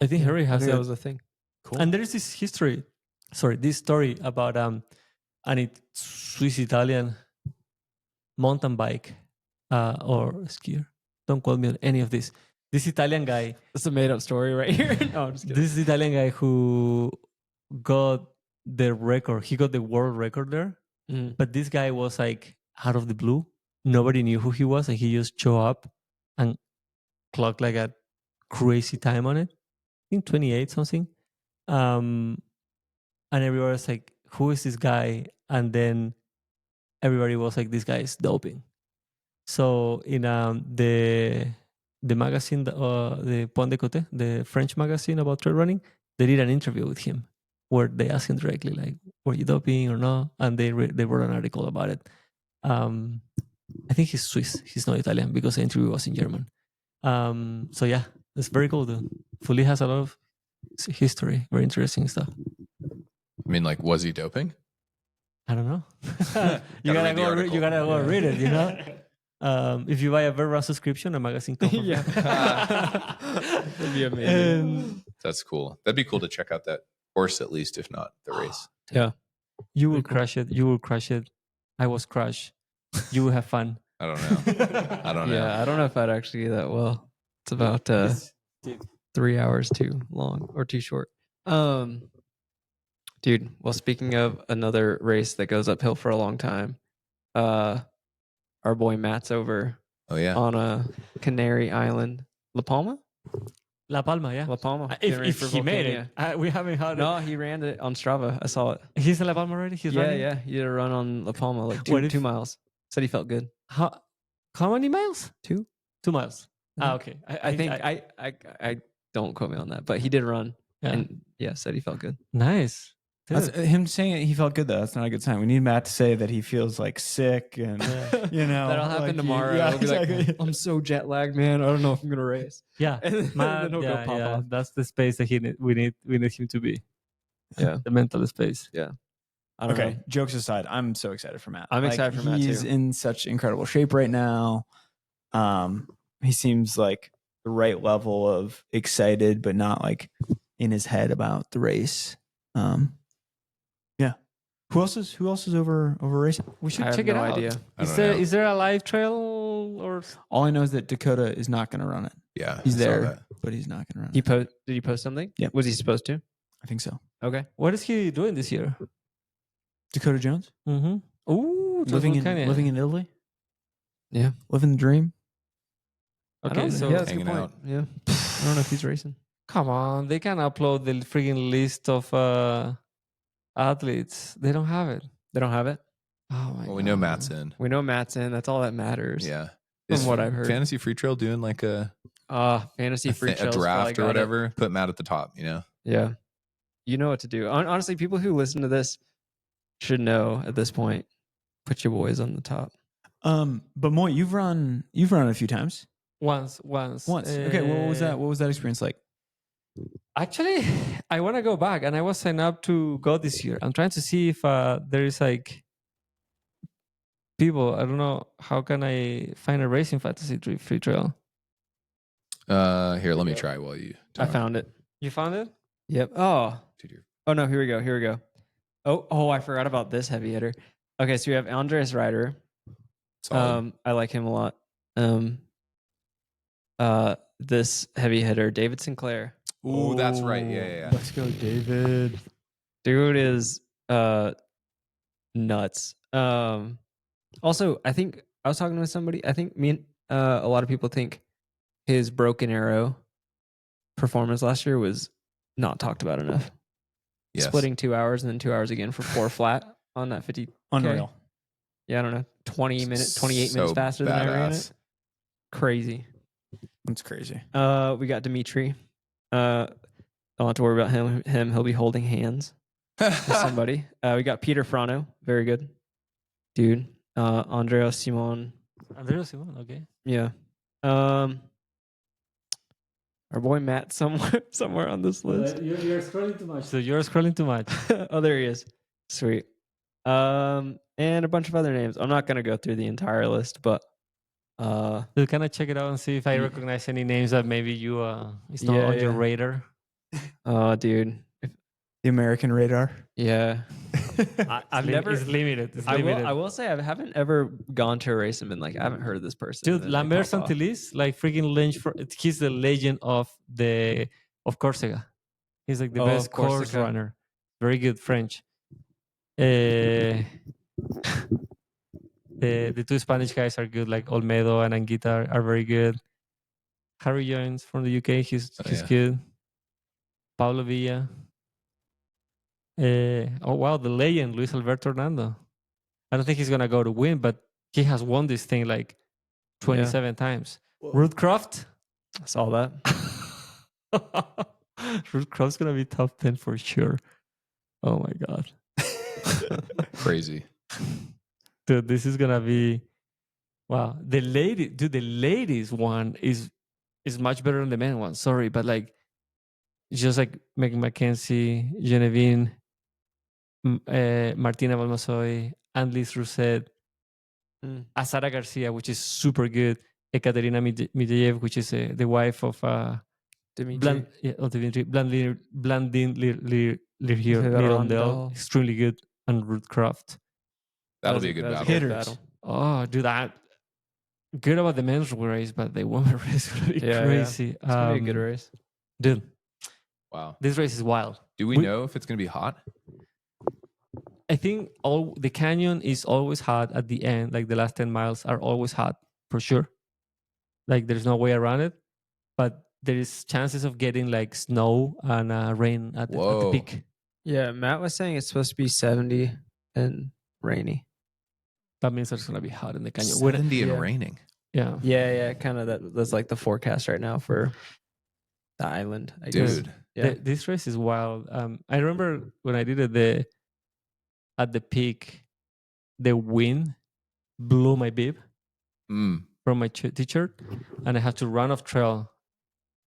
I think Henry has that was the thing. Cool. And there is this this story about an Swiss Italian mountain bike or skier. Don't quote me on any of this. This Italian guy. That's a made up story right here. No, I'm just kidding. This Italian guy who got the record. He got the world record there. But this guy was like out of the blue. Nobody knew who he was, and he just showed up and clocked like a crazy time on it. I think 28 something. And everybody was like, "Who is this guy?" And then everybody was like, "This guy is doping." So in the magazine, the Point de Côté, the French magazine about trail running, they did an interview with him where they asked him directly, like, "Were you doping or not?" And they wrote an article about it. I think he's Swiss. He's not Italian because the interview was in German. So yeah, it's very cool. Fully has a lot of history, very interesting stuff. I mean, like, was he doping? I don't know. you gotta go read it. If you buy a Verra subscription, a magazine cover. Yeah. That'd be amazing. That's cool. That'd be cool to check out that course at least, if not the race. Yeah. You will crush it. You will crush it. I was crushed. You will have fun. I don't know. I don't know. Yeah, I don't know if I'd actually do that well. It's about 3 hours too long or too short. Dude, well, speaking of another race that goes uphill for a long time, our boy Matt's over on a Canary Island. La Palma? La Palma, yeah. La Palma. If he made it. We haven't had No, he ran it on Strava. I saw it. He's in La Palma already? He's running? Yeah. He did a run on La Palma, like 2 miles. Said he felt good. How many miles? 2 miles. Okay. I think I don't quote me on that, but he did run. Yeah. And said he felt good. Nice. That's, him saying he felt good though. That's not a good sign. We need Matt to say that he feels like sick and that'll happen like tomorrow. I'll be like, I'm so jet lagged, man. I don't know if I'm gonna race. Yeah, and then he'll go pop off. That's the space that we need him to be. Yeah. the mental space. I don't Okay, know. jokes aside, I'm so excited for Matt. I'm excited for Matt, He's too. in such incredible shape right now. He seems like the right level of excited, but not like in his head about the race. Yeah. Who else is over racing? We should I have check it no out. idea. I don't know. Is there a live trail or? All I know is that Dakota is not going to run it. Yeah, He's I saw there, that. but he's not going to run He it. did he post something? Yeah. Was he supposed to? I think so. Okay. What is he doing this year? Dakota Jones Mm-hmm. Ooh, living Transvulcania. in Italy, Yeah. living the dream. Okay, so yeah, that's a Hanging good point. out. Yeah. I don't know if he's racing. come on, they can upload the freaking list of athletes. They don't have it. They don't have it. Oh my Well, we god. know Matt's in. We know Matt's in. That's all that matters. Yeah. From Is what I've heard. Fantasy Free Trail doing like a Fantasy free a trails draft probably or got it. whatever? Put Matt at the top, you know? Yeah. You know what to do. Honestly, people who listen to this should know at this point. Put your boys on the top. But Moy, you've run a few times. Once. Okay, what was that? What was that experience like? Actually, I want to go back, and I was signed up to go this year. I'm trying to see if there is like people. I don't know how can I find a racing fantasy free trail. Here, let me try while you I talk. found it. You found it? Yep. Oh. Dude, you're- Oh no, here we go. Oh, I forgot about this heavy hitter. Okay, so we have Andres Ryder. solid. I like him a lot. This heavy hitter, David Sinclair. Oh, that's right. Yeah. Let's go, David. Dude is nuts. Also, I think I was talking with somebody. I think me and a lot of people think his Broken Arrow performance last year was not talked about enough. Yes. Splitting 2 hours and then 2 hours again for 4 flat on that 50. Unreal. Yeah, I don't know. 28 minutes So faster than I ran badass. it. Crazy. That's crazy. We got Dimitri. Don't have to worry about him. He'll be holding hands with somebody. We got Peter Frano. Very good. Dude. Andrea Simon. Andrea Simon, okay. Yeah. Our boy Matt somewhere on this list. You're scrolling too much. So you're scrolling too much. Oh, there he is. Sweet. And a bunch of other names. I'm not gonna go through the entire list, but So can I check it out and see if I recognize any names that maybe you it's not Yeah, on your yeah. radar? oh, dude. The American radar. Yeah. I've never. It's limited. It's I limited. will say I haven't ever gone to a race and been like, I haven't heard of this person. Dude, and then they Lambert pop off. Santillis, like freaking he's the legend of Corsica. He's like the Oh, best of course Corsica. runner. Very good French. The two Spanish guys are good, like Olmedo and Anguita are very good. Harry Jones from the UK, he's yeah. good. Paulo Villa. Oh wow, the legend Luis Alberto Hernando. I don't think he's gonna go to win, but he has won this thing like 27 times. Ruth Croft. I saw that. Ruth Croft's gonna be top 10 for sure. Oh my god. Crazy. Dude, this is gonna be wow. The ladies one is much better than the men one. Sorry, but like just like Megan McKenzie, Genevieve, Martina Balmasoy, Annelise Rousset, Azara Garcia, which is super good, Ekaterina Mideyev, which is the wife of Dimitri. Blandin Lirondell, Lirondell. extremely good, and Ruth Croft. That'll be a good That was battle. Hitters. battle. Oh, dude, I'm good about the men's race, but the women's race is gonna be Yeah, crazy. It's gonna be a good race. Dude, Wow. this race is wild. Do we know if it's going to be hot? I think all the canyon is always hot at the end. Like the last 10 miles are always hot for sure. Like there's no way around it. But there is chances of getting like snow and rain at the Whoa. peak. Yeah, Matt was saying it's supposed to be 70 and rainy. That means it's gonna be hot in the canyon. 70 and yeah. raining. Yeah. Yeah, kind of that's like the forecast right now for the island. I guess. Dude. Yeah. This race is wild. I remember when I did it at the peak, the wind blew my bib Mm. from my t-shirt, and I had to run off trail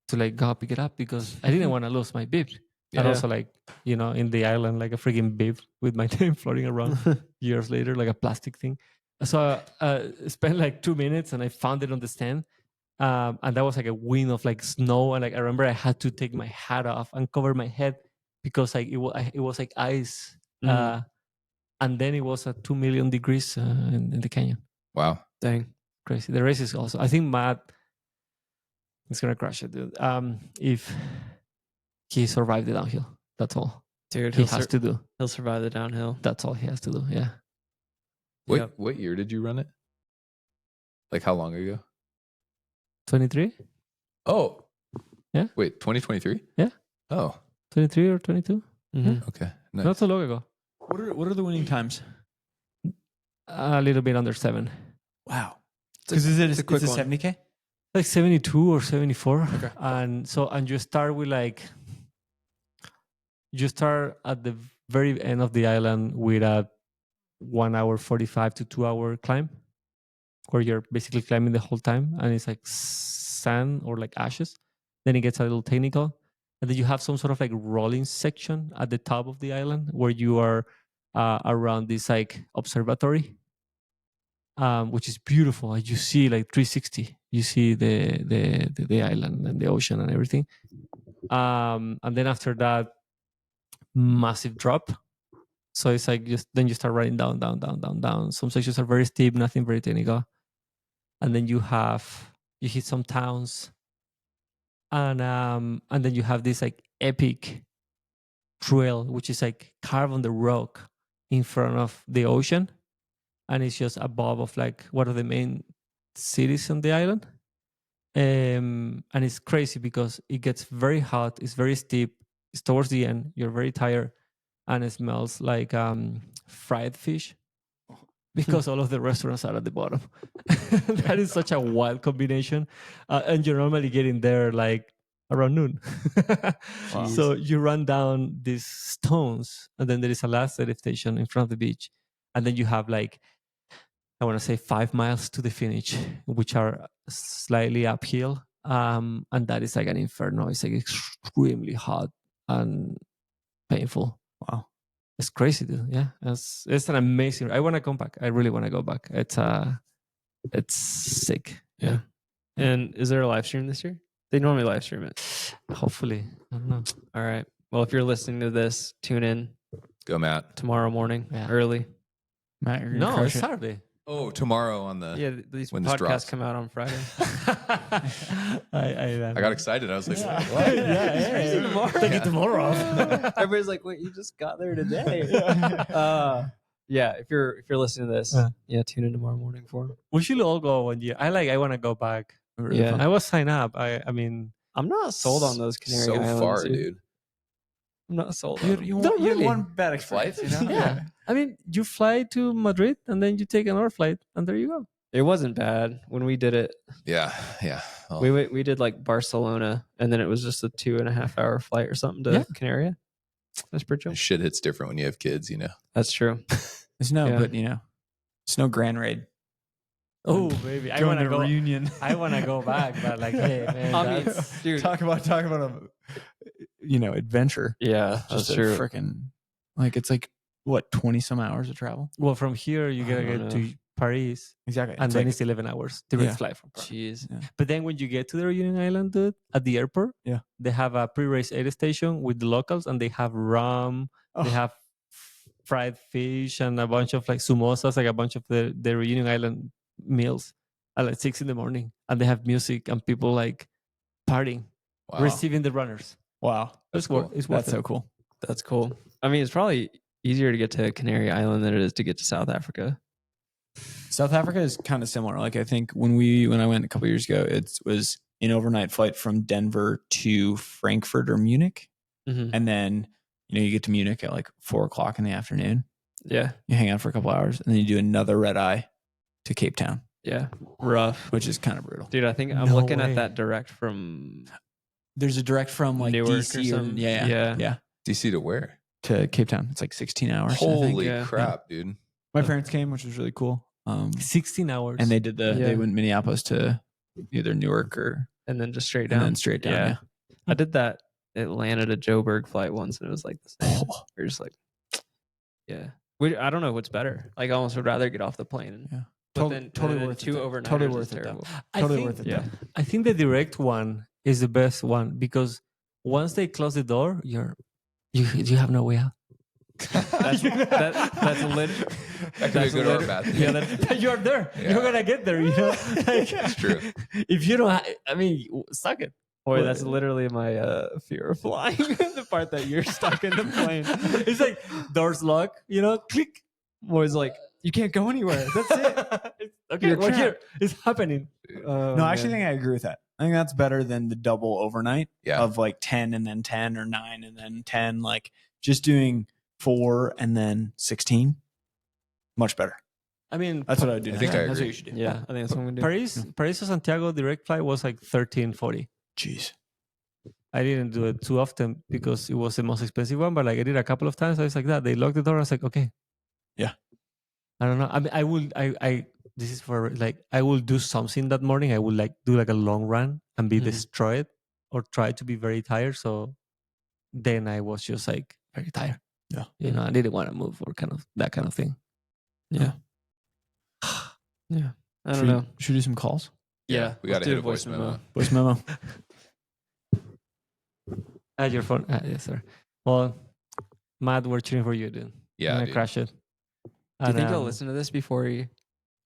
to like go pick it up because I didn't want to lose my bib. And Yeah. also like, in the island, like a freaking bib with my name floating around years later, like a plastic thing. So I spent like 2 minutes and I found it on the stand. And that was like a wind of like snow. And like, I remember I had to take my hat off and cover my head because like it was like ice. And then it was at 2 million degrees in the canyon. Wow. Dang. Crazy. The race is also, I think Matt is going to crash it, dude. If he survived the downhill, that's all Dude, he has to do. He'll survive the downhill. That's all he has to do. Yeah. What year did you run it? Like how long ago? 23? Oh. Yeah. Wait, 2023? Yeah. Oh. 23 or 22? Okay. Nice. Not so long ago. What are the winning times? A little bit under 7. Wow. Because it's a quick one. 70K? Like 72 or 74. Okay. And you start with like, you start at the very end of the island with a 1 hour 45 to 2 hour climb where you're basically climbing the whole time and it's like sand or like ashes. Then it gets a little technical. And then you have some sort of like rolling section at the top of the island where you are around this like observatory, which is beautiful. And you see like 360. You see the island and the ocean and everything. And then after that, massive drop. So it's like then you start riding down. Some sections are very steep, nothing very technical. And then you hit some towns. And then you have this like epic trail, which is like carved on the rock in front of the ocean. And it's just above of like one of the main cities on the island. And it's crazy because it gets very hot. It's very steep. It's towards the end. You're very tired. And it smells like fried fish because all of the restaurants are at the bottom. That is such a wild combination. And you're normally getting there like around noon. So you run down these stones and then there is a last aid station in front of the beach. And then you have like, I want to say 5 miles to the finish, which are slightly uphill. And that is like an inferno. It's like extremely hot and painful. Wow. It's crazy, dude. Yeah. It's an amazing. I want to come back. I really want to go back. It's sick. Yeah. And is there a live stream this year? They normally live stream it. Hopefully. I don't know. All right. Well, if you're listening to this, tune in Go, Matt. tomorrow morning Yeah. early. Matt, you're No, crush it's it. Saturday. Oh, tomorrow on the. Yeah, these when this drops. podcasts come out on Friday. I got excited. I was like, Yeah. what? Yeah. Taking tomorrow off. Everybody's like, "Wait, you just got there today?" Yeah. If you're listening to this, tune in tomorrow morning for them. We should all go one year. I want to go back. Really Yeah. fun. I was signed up. I mean, I'm not sold on those Canary So Islands. far, dude. I'm not sold. You, on them. you, Not you had really. one bad experience, you know? yeah. I mean, you fly to Madrid and then you take another flight and there you go. It wasn't bad when we did it. Yeah. Yeah. Well, We did like Barcelona, and then it was just a 2.5 hour flight or something to Yeah. Canary. That's pretty chill. shit hits different when you have kids, you know? That's true. It's no, Yeah. but it's no Grand Raid. Oh, baby. I Going want to to go. reunion. I want to go back, but like, hey, man. I mean, that's- dude. talk about a Oh, adventure. Yeah, Just that's true. freaking it's like what 20 some hours of travel. well, from here, you I gotta don't get to Paris, Exactly. and It's then like- it's 11 hours direct Yeah. flight from Paris. Jeez. But then when you get to the Reunion Island, dude, at the airport, Yeah. they have a pre-race aid station with the locals, and they have rum, they Oh. have fried fish, and a bunch of like samosas, like a bunch of the Reunion Island meals at like 6 a.m, and they have music and people like partying, Wow. receiving the runners. wow. It's cool. worth. It's worth That's it. so cool. That's cool. I mean, it's probably easier to get to Canary Island than it is to get to South Africa. South Africa is kind of similar. Like I think when I went a couple years ago, it was an overnight flight from Denver to Frankfurt or Munich, Mm-hmm. and then you get to Munich at like 4:00 in the afternoon. Yeah. You hang out for a couple hours, and then you do another red eye to Cape Town, Yeah. Rough. which is kind of brutal. Dude, I think I'm No looking way. at that direct from There's a direct from like Newark or DC something. yeah, Yeah. DC to where? to Cape Town. It's like 16 hours. I think. Holy yeah. crap, dude. My parents came, which was really cool. 16 hours. And they did Yeah. they went Minneapolis to either Newark or and then just straight and down. then straight down. Yeah. Yeah. I did that Atlanta to Joburg flight once, and it was like the same. We're just like, yeah. I don't know what's better. Like, I almost would rather get off the plane. Yeah. But then Totally then worth it, two though. overnighters Totally is worth it, though. terrible. Totally worth it. Yeah. Though. I think the direct one is the best one because once they close the door, you have no way out. That's lit. That could be good or bad. Yeah, you're there. Yeah. You're gonna get there. Like, That's true. If you don't, suck it. Boy, that's literally my fear of flying. The part that you're stuck in the plane. It's like doors lock. Click. Boy's like, you can't go anywhere. That's it. Okay, You're we're here. trapped. It's happening. No, I actually think I agree with that. I think that's better than the double overnight Yeah. of like 10 and then 10 or 9 and then 10. Like just doing 4 and then 16. Much better. I mean, That's what I would do. I next think time. I That's agree. what you should do. Yeah, I think that's what I'm gonna do. Paris to Santiago direct flight was like $13.40. Jeez. I didn't do it too often because it was the most expensive one, but like I did a couple of times. I was like that. They locked the door. I was like, okay. Yeah. I don't know. I mean, this is for like, I will do something that morning. I will like do like a long run and be Mhm. destroyed or try to be very tired. So then I was just like very tired. Yeah. I didn't want to move or that kind of thing. Yeah. Yeah. I don't know. Should we do some calls? Yeah. We got to let's do hit a voice memo. Voice memo. Your phone. Yes, sir. Well, Matt, we're cheering for you, dude. I'm Yeah, gonna dude. crash it. Do you think he'll um, listen to this before he?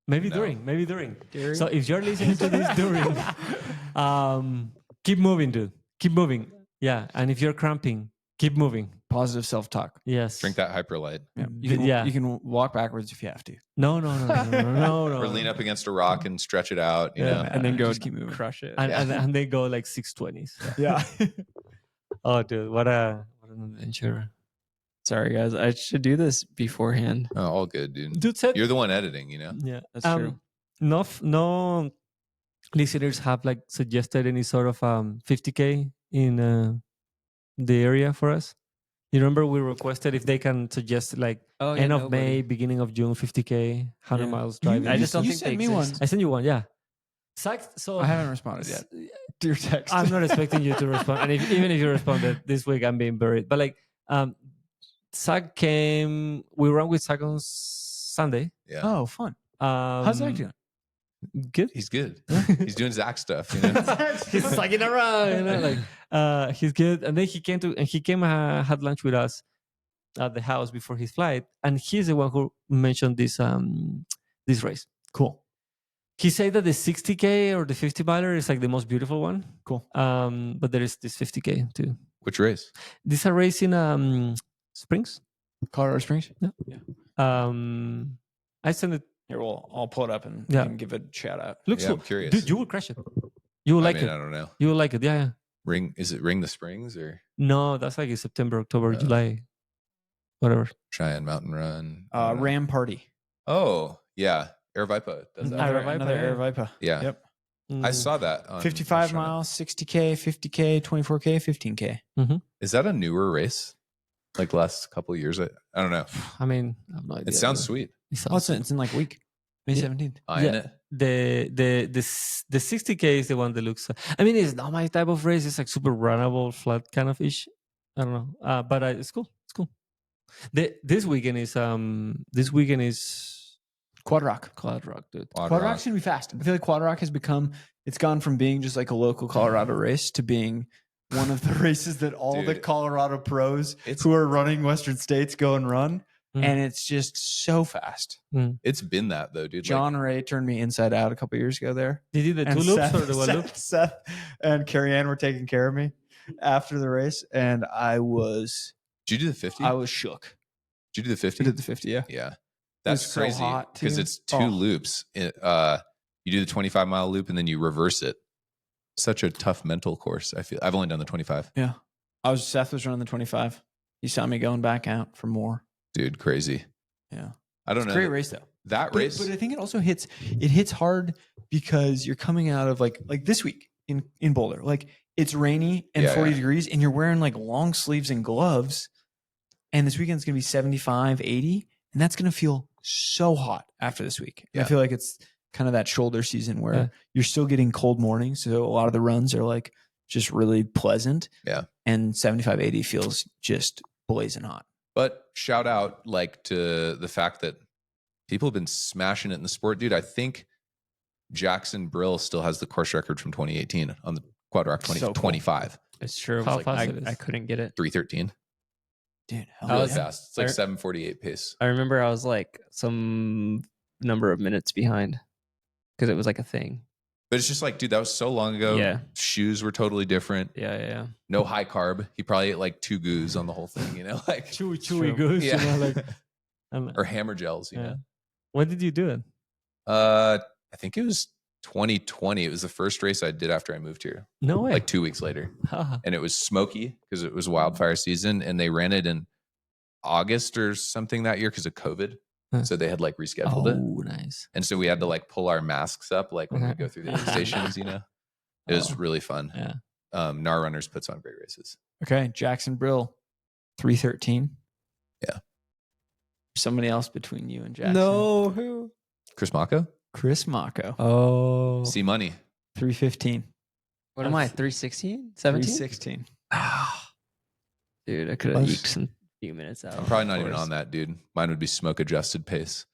Maybe No. during. So if you're listening to this during, keep moving, dude. Keep moving. Yeah, and if you're cramping, keep moving. Positive self-talk. Yes. Drink that Hyperlight. Yeah. Yeah. You can walk backwards if you have to. No. Or lean up against a rock and stretch it out. You know. and then go Just keep moving. crush it. And they go like 620s. Yeah. Oh, dude, what an adventure. Sorry, guys. I should do this beforehand. Oh, all good, dude. Dude said, You're the one editing. You know. yeah, That's true. No listeners have like suggested any sort of 50K in the area for us. You remember we requested if they can suggest like Oh, end of May, beginning of June, 50K, 100 Yeah. miles driving. I just don't you think sent they me one. exist. I sent you one, yeah. So I haven't responded yet. To your text. I'm not expecting you to respond. And even if you responded this week, I'm being buried. But like, Zach came. We ran with Zach on Sunday. Yeah. Oh, fun. How's that doing? Good. He's good. He's doing Zach stuff. You know. He's sucking around, like he's good. And then he came had lunch with us at the house before his flight, and he's the one who mentioned this race. Cool. He said that the 60K or the 50 miler is like the most beautiful one. Cool. But there is this 50K too. Which race? This is a race in Springs. Colorado Springs? I sent it. Here, I'll pull it up and give it a shout out. Looks Yeah, cool. I'm curious. Dude, you will crash it. You will like I it. don't know. You will like it. Yeah. Is it Ring the Springs or No, that's like in September, October, July, whatever. Cheyenne Mountain Run? I don't know. Ram Party. Oh, yeah. Aravaipa does that. Aravaipa, Another yeah. Aravaipa. Yeah. Yep. I saw that. On 55 Shana. miles, 60K, 50K, 24K, 15K. Is that a newer race? Like the last couple of years? I don't know. I mean, I have no idea. It sounds sweet. It Oh, sounds it's in like a week. May 17th. Eyeing Yeah. it. The 60K is the one that looks. I mean, it's not my type of race. It's like super runnable, flat kind of ish. I don't know, but it's cool. It's cool. This weekend is Quad Rock. Quad Rock, dude. Quad Rock's going to be fast. I feel like Quad Rock has it's gone from being just like a local Colorado race to being one of the races that all the Dude. Colorado pros who are running Western States go and run. Mm. And it's just so fast. It's been that though, dude. John Ray turned me inside out a couple years ago there. Did you do the And two loops or the one loop? Seth and Carrie Ann were taking care of me after the race. And I was Did you do the 50? shook. Did you do the 50? I did the 50, yeah. Yeah. That's was so crazy. hot, Because too. it's two Oh. loops. You do the 25-mile loop and then you reverse it. Such a tough mental course. I feel I've only done the 25. Yeah. Seth was running the 25. He saw me going back out for more. Dude, crazy. Yeah. I don't know. Great race though. That race. But I think it also hits hard because you're coming out of like this week in Boulder. Like it's rainy and 40 degrees and you're wearing like long sleeves and gloves. And this weekend's going to be 75, 80. And that's going to feel so hot after this week. And I feel like it's kind of that shoulder season where you're still getting cold mornings. So a lot of the runs are like just really pleasant. Yeah. and 75, 80 feels just blazing hot. But shout out like to the fact that people have been smashing it in the sport, dude. I think Jackson Brill still has the course record from 2018 on the Quad Rock 2025. It's true. How Like, fast it is. I couldn't get it. 313. Dude, Really was- fast. It's like 748 pace. I remember I was like some number of minutes behind because it was like a thing. But it's just like, dude, that was so long ago. Yeah. Shoes were totally different. Yeah. No high carb. He probably ate like 2 goos on the whole thing, you know, like Chewy True. goose. Yeah. You know, like, and- or hammer gels, you yeah. know. When did you do it? I think it was 2020. It was the first race I did after I moved here, No way. like 2 weeks later. And it was smoky because it was wildfire season, and they ran it in August or something that year because of COVID. Huh. So they had like rescheduled it. Oh, nice. And so we had to like pull our masks up like when we Uh-huh. go through the aid stations, you know. It was Oh. really fun. Yeah. NAR Runners puts on great races. Okay, Jackson Brill, 313. Yeah. Somebody else between you and Jackson. who? Chris Mako? Chris Mako, Oh. C Money. 315. What am I? 316? 17? 316. Dude, I could have Close. eked some few minutes out. I'm probably not Of even course. on that, dude. Mine would be smoke adjusted pace.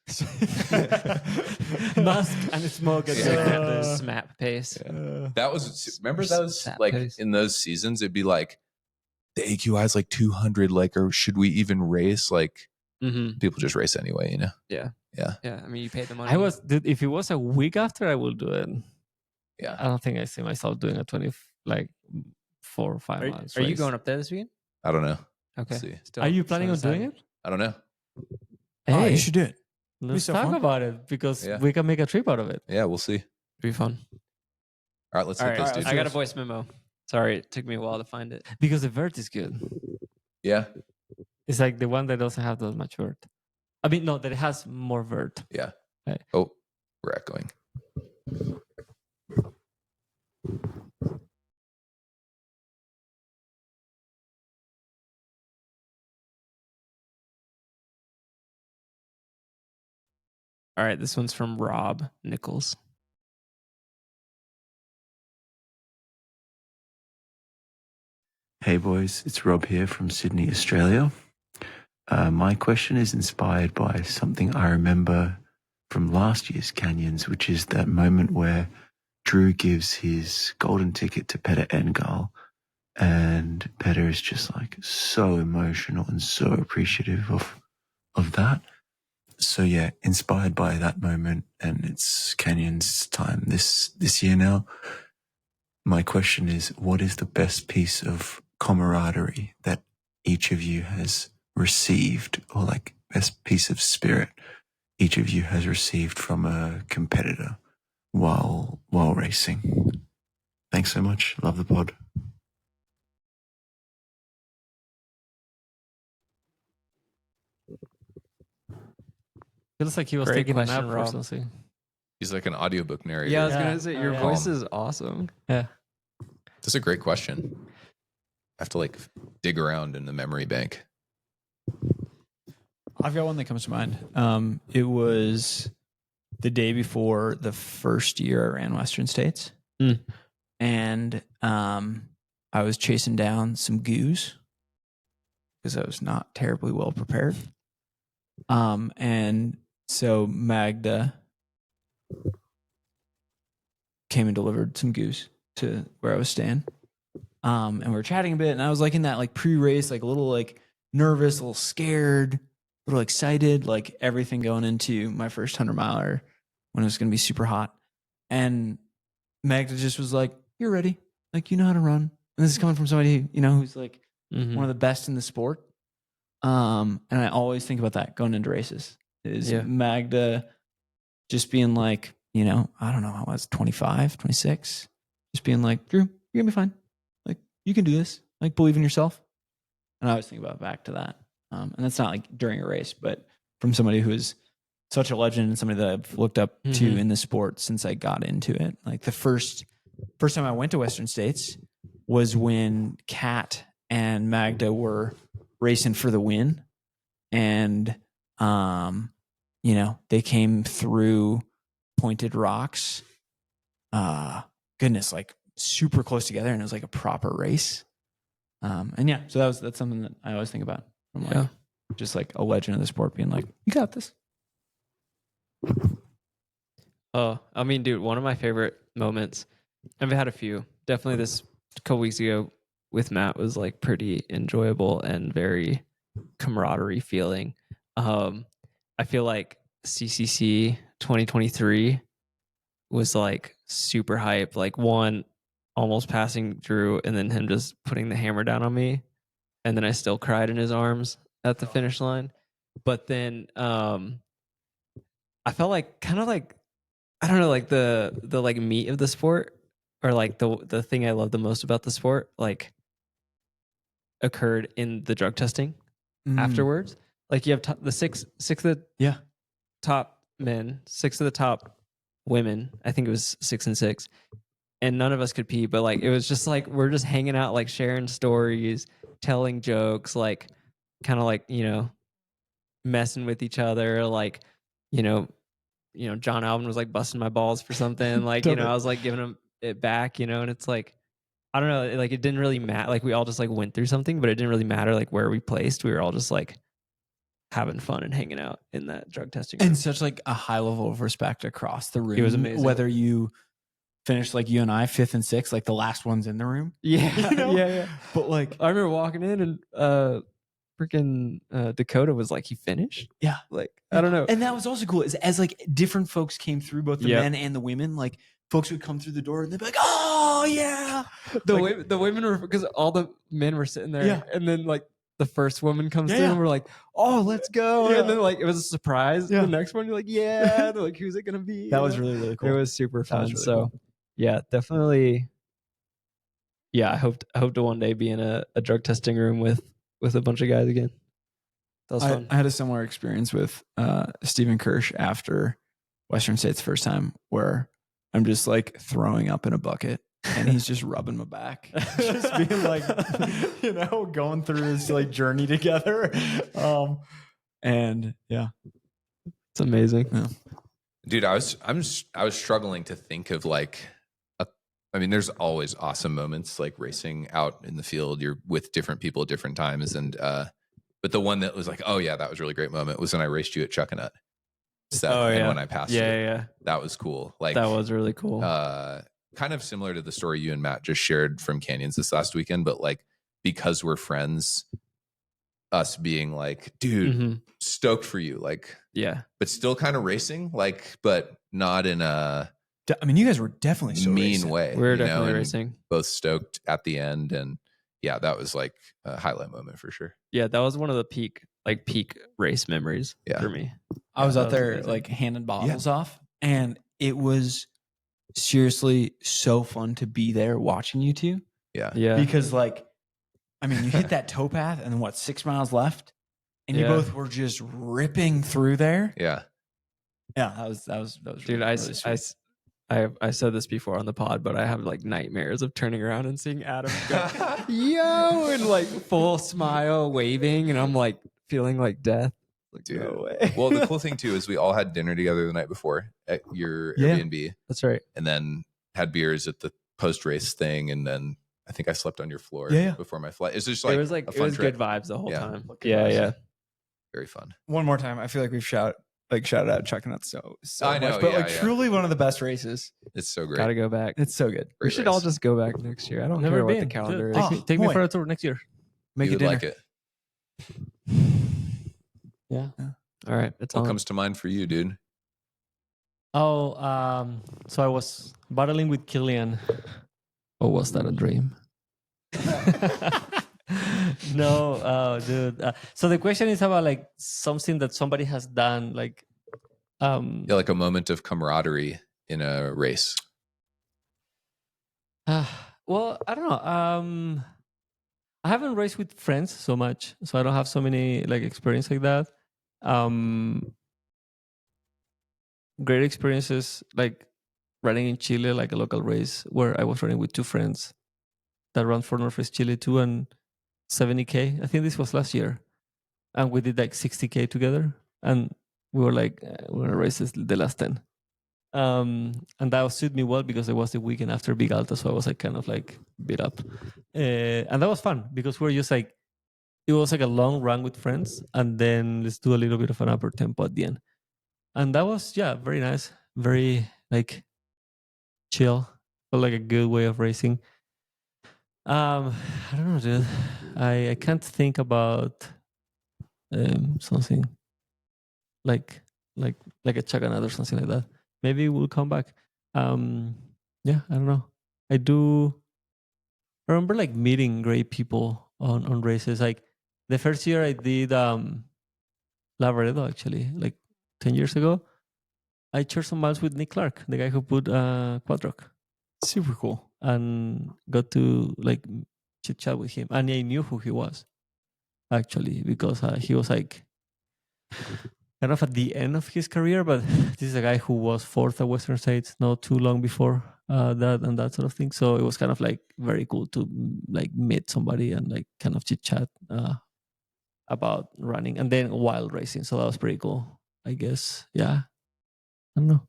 Mask and smoke. At Yeah. The SMAP pace. That was, remember those, Sap like pace. in those seasons, it'd be like, the AQI is like 200, like, or should we even race? Like, Mm-hmm. people just race anyway, you know? Yeah. Yeah. Yeah. I mean, you paid the money. Dude, if it was a week after, I would do it. Yeah. I don't think I see myself doing a 20, like 4 or 5 months. Are you race. going up there this weekend? I don't know. Okay. Let's see. Still- Are you planning on still doing deciding. it? I don't know. Oh, Hey, you should do it. let's so talk fun. about it because Yeah. we can make a trip out of it. Yeah, we'll see. It'd be fun. All right, let's All hit right. this, dude. I got a voice memo. Sorry, it took me a while to find it. Because the vert is good. Yeah. It's like the one that doesn't have that much vert. I mean, no, that it has more vert. Yeah. Right. Oh, we're echoing. All right, this one's from Rob Nichols. Hey boys, it's Rob here from Sydney, Australia. My question is inspired by something I remember from last year's Canyons, which is that moment where Drew gives his golden ticket to Peter Engal, and Peter is just like so emotional and so appreciative of that. So yeah, inspired by that moment, and it's Canyons time this year now. My question is, what is the best piece of camaraderie that each of you has received, or like best piece of spirit each of you has received from a competitor while racing? Thanks so much. Love the pod. Feels like he was Great taking question, a nap or Rob. something. He's like an audiobook narrator. Yeah, I was Yeah. gonna say your Yeah. voice is awesome. Yeah. That's a great question. I have to like dig around in the memory bank. I've got one that comes to mind. It was the day before the first year I ran Western States. Mm. And I was chasing down some goose because I was not terribly well prepared. And so Magda came and delivered some goose to where I was staying. And we were chatting a bit, and I was like in that like pre-race, like a little like nervous, a little scared, a little excited, like everything going into my first 100-miler when it was going to be super hot. And Magda just was like, "You're ready. Like, you know how to run." And this is coming from somebody, you know, who's like Mhm. one of the best in the sport. And I always think about that going into races is Yeah. Magda just being like, you know, I don't know, I was 25, 26, just being like, "Drew, you're gonna be fine. Like, you can do this. Like, believe in yourself." And I always think about back to that. And that's not like during a race, but from somebody who is such a legend and somebody that I've looked up to Mhm. in the sport since I got into it. Like the first time I went to Western States was when Kat and Magda were racing for the win. And, you know, they came through Pointed Rocks. Goodness, like super close together. And it was like a proper race. And yeah, so that's something that I always think about. I'm like, Yeah. just like a legend of the sport being like, you got this. Oh, I mean, dude, one of my favorite moments. I've had a few. Definitely this couple weeks ago with Matt was like pretty enjoyable and very camaraderie feeling. I feel like CCC 2023 was like super hype. Like one almost passing Drew and then him just putting the hammer down on me. And then I still cried in his arms at the finish line. But then I felt like kind of like I don't know, like the like meat of the sport or like the thing I love the most about the sport, like occurred in the drug testing afterwards. Like you have the six of the top men, 6 of the top women. I think it was 6 and 6, and none of us could pee. But like it was just like we're just hanging out, like sharing stories, telling jokes, like kind of like messing with each other, like you know John Alvin was like busting my balls for something, like I was like giving him it back, and it's like I don't know, like it didn't really matter. Like we all just like went through something, but it didn't really matter like where we placed. We were all just like having fun and hanging out in that drug testing room. And such like a high level of respect across the room. It was amazing. Whether you finished like you and I 5th and 6th, like the last ones in the room. Yeah, yeah. But like I remember walking in and freaking Dakota was like, he finished. Yeah, like I don't know. And that was also cool. Is as like different folks came through, both the men and the women. Like folks would come through the door and they'd be like, "Oh yeah." The women were, because all the men were sitting there, and then like the first woman comes through and we're like, "Oh, let's go!" And then like it was a surprise. The next one, you're like, "Yeah." They're like, "Who's it gonna be?" That was really, really cool. It was super fun. Was really so cool. yeah, definitely. Yeah, I hope to one day be in a drug testing room with a bunch of guys again. That was fun. I had a similar experience with Stephen Kirsch after Western State's first time, where I'm just like throwing up in a bucket and he's just rubbing my back, just being like, going through this like journey together. And yeah, it's amazing. Yeah. Dude, I was struggling to think of like I mean, there's always awesome moments like racing out in the field. You're with different people at different times, and but the one that was like, oh yeah, that was a really great moment was when I raced you at Chuckanut. And when I passed that was cool. Like that was really cool. Kind of similar to the story you and Matt just shared from Canyons this last weekend, but like because we're friends, us being like, dude, stoked for you, like but still kind of racing, like, but not in a you guys were definitely so mean racing. way. We were definitely racing. Both stoked at the end, and yeah, that was like a highlight moment for sure. Yeah, that was one of the peak race memories for me. I was out there like handing bottles off, and it was seriously so fun to be there watching you two. Yeah. Because like, you hit that towpath, and then 6 miles left, and you both were just ripping through there. Yeah. Yeah, that was dude. really I said this before on the pod, but I have like nightmares of turning around and seeing Adam go, yo, and like full smile, waving, and I'm like feeling like death. Like, dude. No way. Well, the cool thing too is we all had dinner together the night before at your Airbnb. That's right. And then had beers at the post race thing, and then I think I slept on your floor before my flight. It's just like it was trip. Good vibes the whole time. Yeah. Yeah. Very fun. One more time, I feel like we've shouted out Chuckanut so I know, much, but truly one of the best races. It's so great. Gotta go back. It's so good. We should all just go back next year. I don't Never care what been. the calendar is. Take me for a tour next year. Make you it would dinner. like it. Yeah. All right. It's What on. comes to mind for you, dude? Oh, so I was battling with Killian. Or was that a dream? No, dude. So the question is about like something that somebody has done, like like a moment of camaraderie in a race. well, I don't know. I haven't raced with friends so much, so I don't have so many like experience like that. Great experiences like running in Chile, like a local race where I was running with 2 friends that run for Northwest Chile 2 and 70K. I think this was last year, and we did like 60K together, and we were like, we're gonna race the last 10. And that suited me well because it was the weekend after Big Alta, so I was like kind of like beat up. and that was fun because we're just like, it was like a long run with friends, and then let's do a little bit of an upper tempo at the end. And that was, very nice, very like chill, felt like a good way of racing. I don't know, dude. I can't think about something like like a Chaganad or something like that. Maybe we'll come back. Yeah, I don't know. I do remember like meeting great people on races. Like the first year I did Lavaredo, actually, like 10 years ago. I shared some miles with Nick Clark, the guy who put Quadrock, Super cool. and got to like chit chat with him. And I knew who he was actually because he was like kind of at the end of his career, but this is a guy who was fourth at Western States not too long before that and that sort of thing. So it was kind of like very cool to like meet somebody and like kind of chit chat about running and then while racing. So that was pretty cool, I guess. Yeah. I don't know.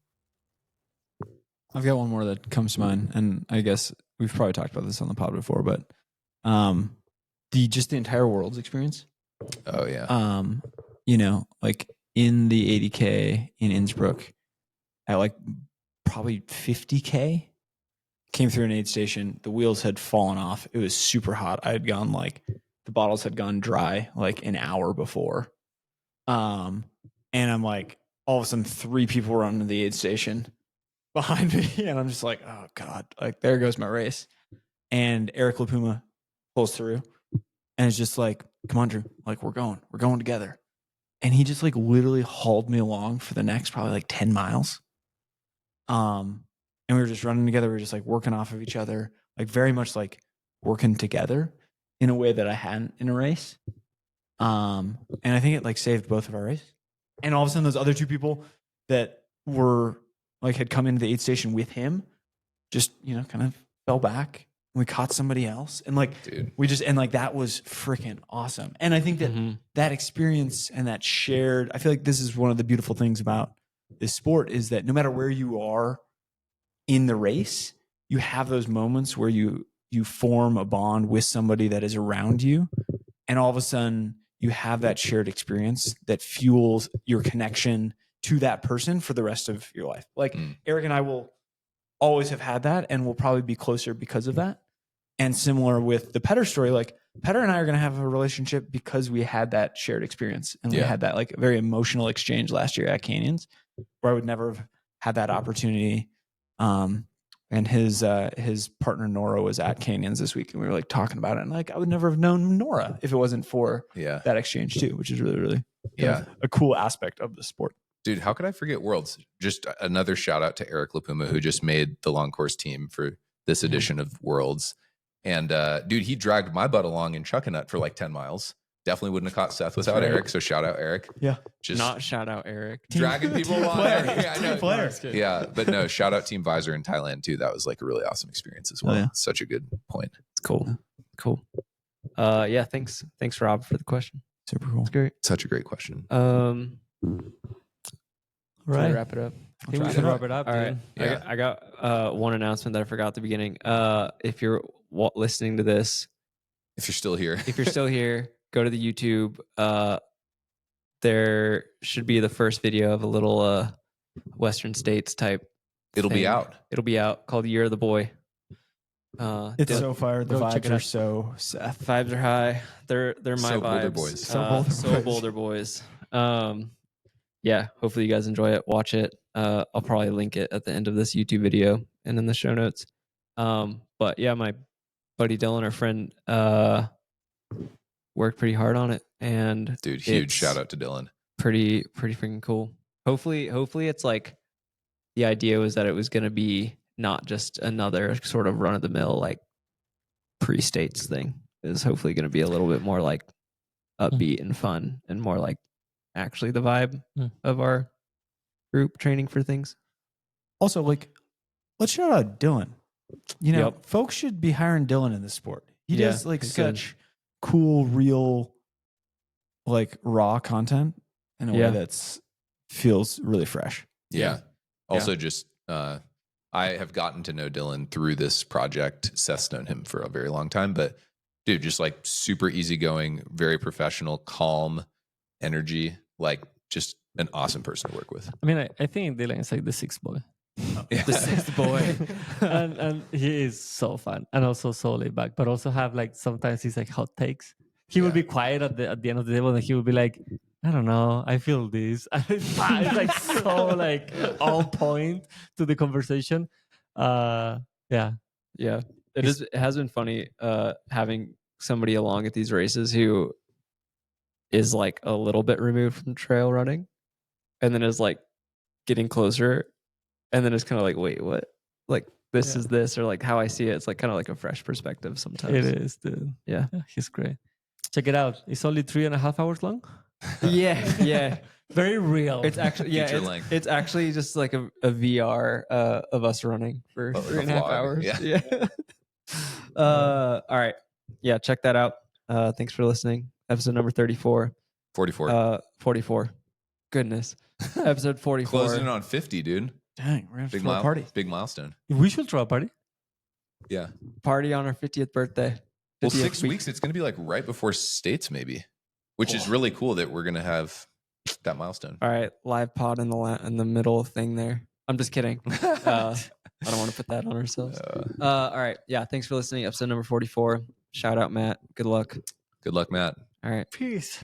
I've got one more that comes to mind, and I guess we've probably talked about this on the pod before, but the entire world's experience. Oh yeah. Like in the 80K in Innsbruck, at like probably 50K, came through an aid station. The wheels had fallen off. It was super hot. I had gone like the bottles had gone dry like an hour before. And I'm like, all of a sudden, 3 people run into the aid station behind me, and I'm just like, oh god, like there goes my race. And Eric Lapuma pulls through, and it's just like, come on, Drew, like we're going together. And he just like literally hauled me along for the next probably like 10 miles. And we were just running together. We were just like working off of each other, like very much like working together in a way that I hadn't in a race. And I think it like saved both of our races. And all of a sudden, those other 2 people that were like had come into the aid station with him, just kind of fell back. We caught somebody else, and like we just that was freaking awesome. And I think that that experience and that shared, I feel like this is one of the beautiful things about this sport is that no matter where you are in the race, you have those moments where you form a bond with somebody that is around you, and all of a sudden you have that shared experience that fuels your connection to that person for the rest of your life. Like Eric and I will always have had that, and we'll probably be closer because of that. And similar with the Petter story, like Petter and I are going to have a relationship because we had that shared experience, and we had that like very emotional exchange last year at Canyons, where I would never have had that opportunity. And his partner Nora was at Canyons this week, and we were like talking about it, and like I would never have known Nora if it wasn't for that exchange too, which is really, really a cool aspect of the sport. Dude, how could I forget Worlds? Just another shout out to Eric Lapuma, who just made the long course team for this edition of Worlds. And dude, he dragged my butt along in Chuckanut for like 10 miles. Definitely wouldn't have caught Seth without Eric. So shout out Eric. Yeah. Just not shout out Eric. Dragging people along. Yeah, I know. Player. Yeah, but no, shout out Team Visor in Thailand too. That was like a really awesome experience as well. Oh, yeah. Such a good point. It's cool. Cool. Yeah, thanks, Rob, for the question. Super cool. It's great. Such a great question. Right. Wrap it up. I think we should wrap it up. All right. Yeah. I got one announcement that I forgot at the beginning. If you're listening to this, If you're still here, go to the YouTube. There should be the first video of a little Western States type. It'll be thing. out. It'll be out, called Year of the Boy. It's so fire. The go check it vibes are out. so Seth. Vibes are high. They're my So vibes. Boulder boys. So Boulder boys. Yeah, hopefully you guys enjoy it. Watch it. I'll probably link it at the end of this YouTube video and in the show notes. But yeah, my buddy Dylan, our friend, worked pretty hard on it, and Dude, huge shout out to Dylan. Pretty freaking cool. Hopefully it's like the idea was that it was going to be not just another sort of run of the mill like pre-states thing. It's hopefully going to be a little bit more like upbeat and fun and more like actually the vibe of our group training for things. Also, like, let's shout out Dylan. Folks should be hiring Dylan in this sport. He does like such cool, real, like raw content in a way that's feels really fresh. Yeah. Also, just I have gotten to know Dylan through this project. Seth's known him for a very long time, but dude, just like super easygoing, very professional, calm energy, like just an awesome person to work with. I mean, I think Dylan is like the sixth boy. The sixth boy. and he is so fun and also so laid back, but also have like sometimes he's like hot takes. He will be quiet at the end of the table and he will be like, I don't know, I feel this. And it's like so like on point to the conversation. Yeah. Yeah, it has been funny having somebody along at these races who is like a little bit removed from trail running, and then is like getting closer, and then it's kind of like, wait, what? Like this is this, or like how I see it. It's like kind of like a fresh perspective sometimes. It is, dude. Yeah. He's great. Check it out. It's only 3.5 hours long. Yeah. Very real. It's actually Feature length. it's actually just like a VR of us running for Oh, like a 3.5 vlog. hours. Yeah. All right. Yeah, check that out. Thanks for listening. Episode number 34. 44. 44. Goodness. Episode 44. Closing in on 50, dude. Dang, we're gonna Big throw a party. Big milestone. We should throw a party. Yeah. Party on our 50th birthday. Well, 50th 6 weeks. It's going to be like right before States, maybe, which is really cool that we're going to have that milestone. All right, live pod in the middle thing there. I'm just kidding. I don't want to put that on ourselves. All right, yeah. Thanks for listening. Episode number 44. Shout out, Matt. Good luck. Good luck, Matt. All right. Peace.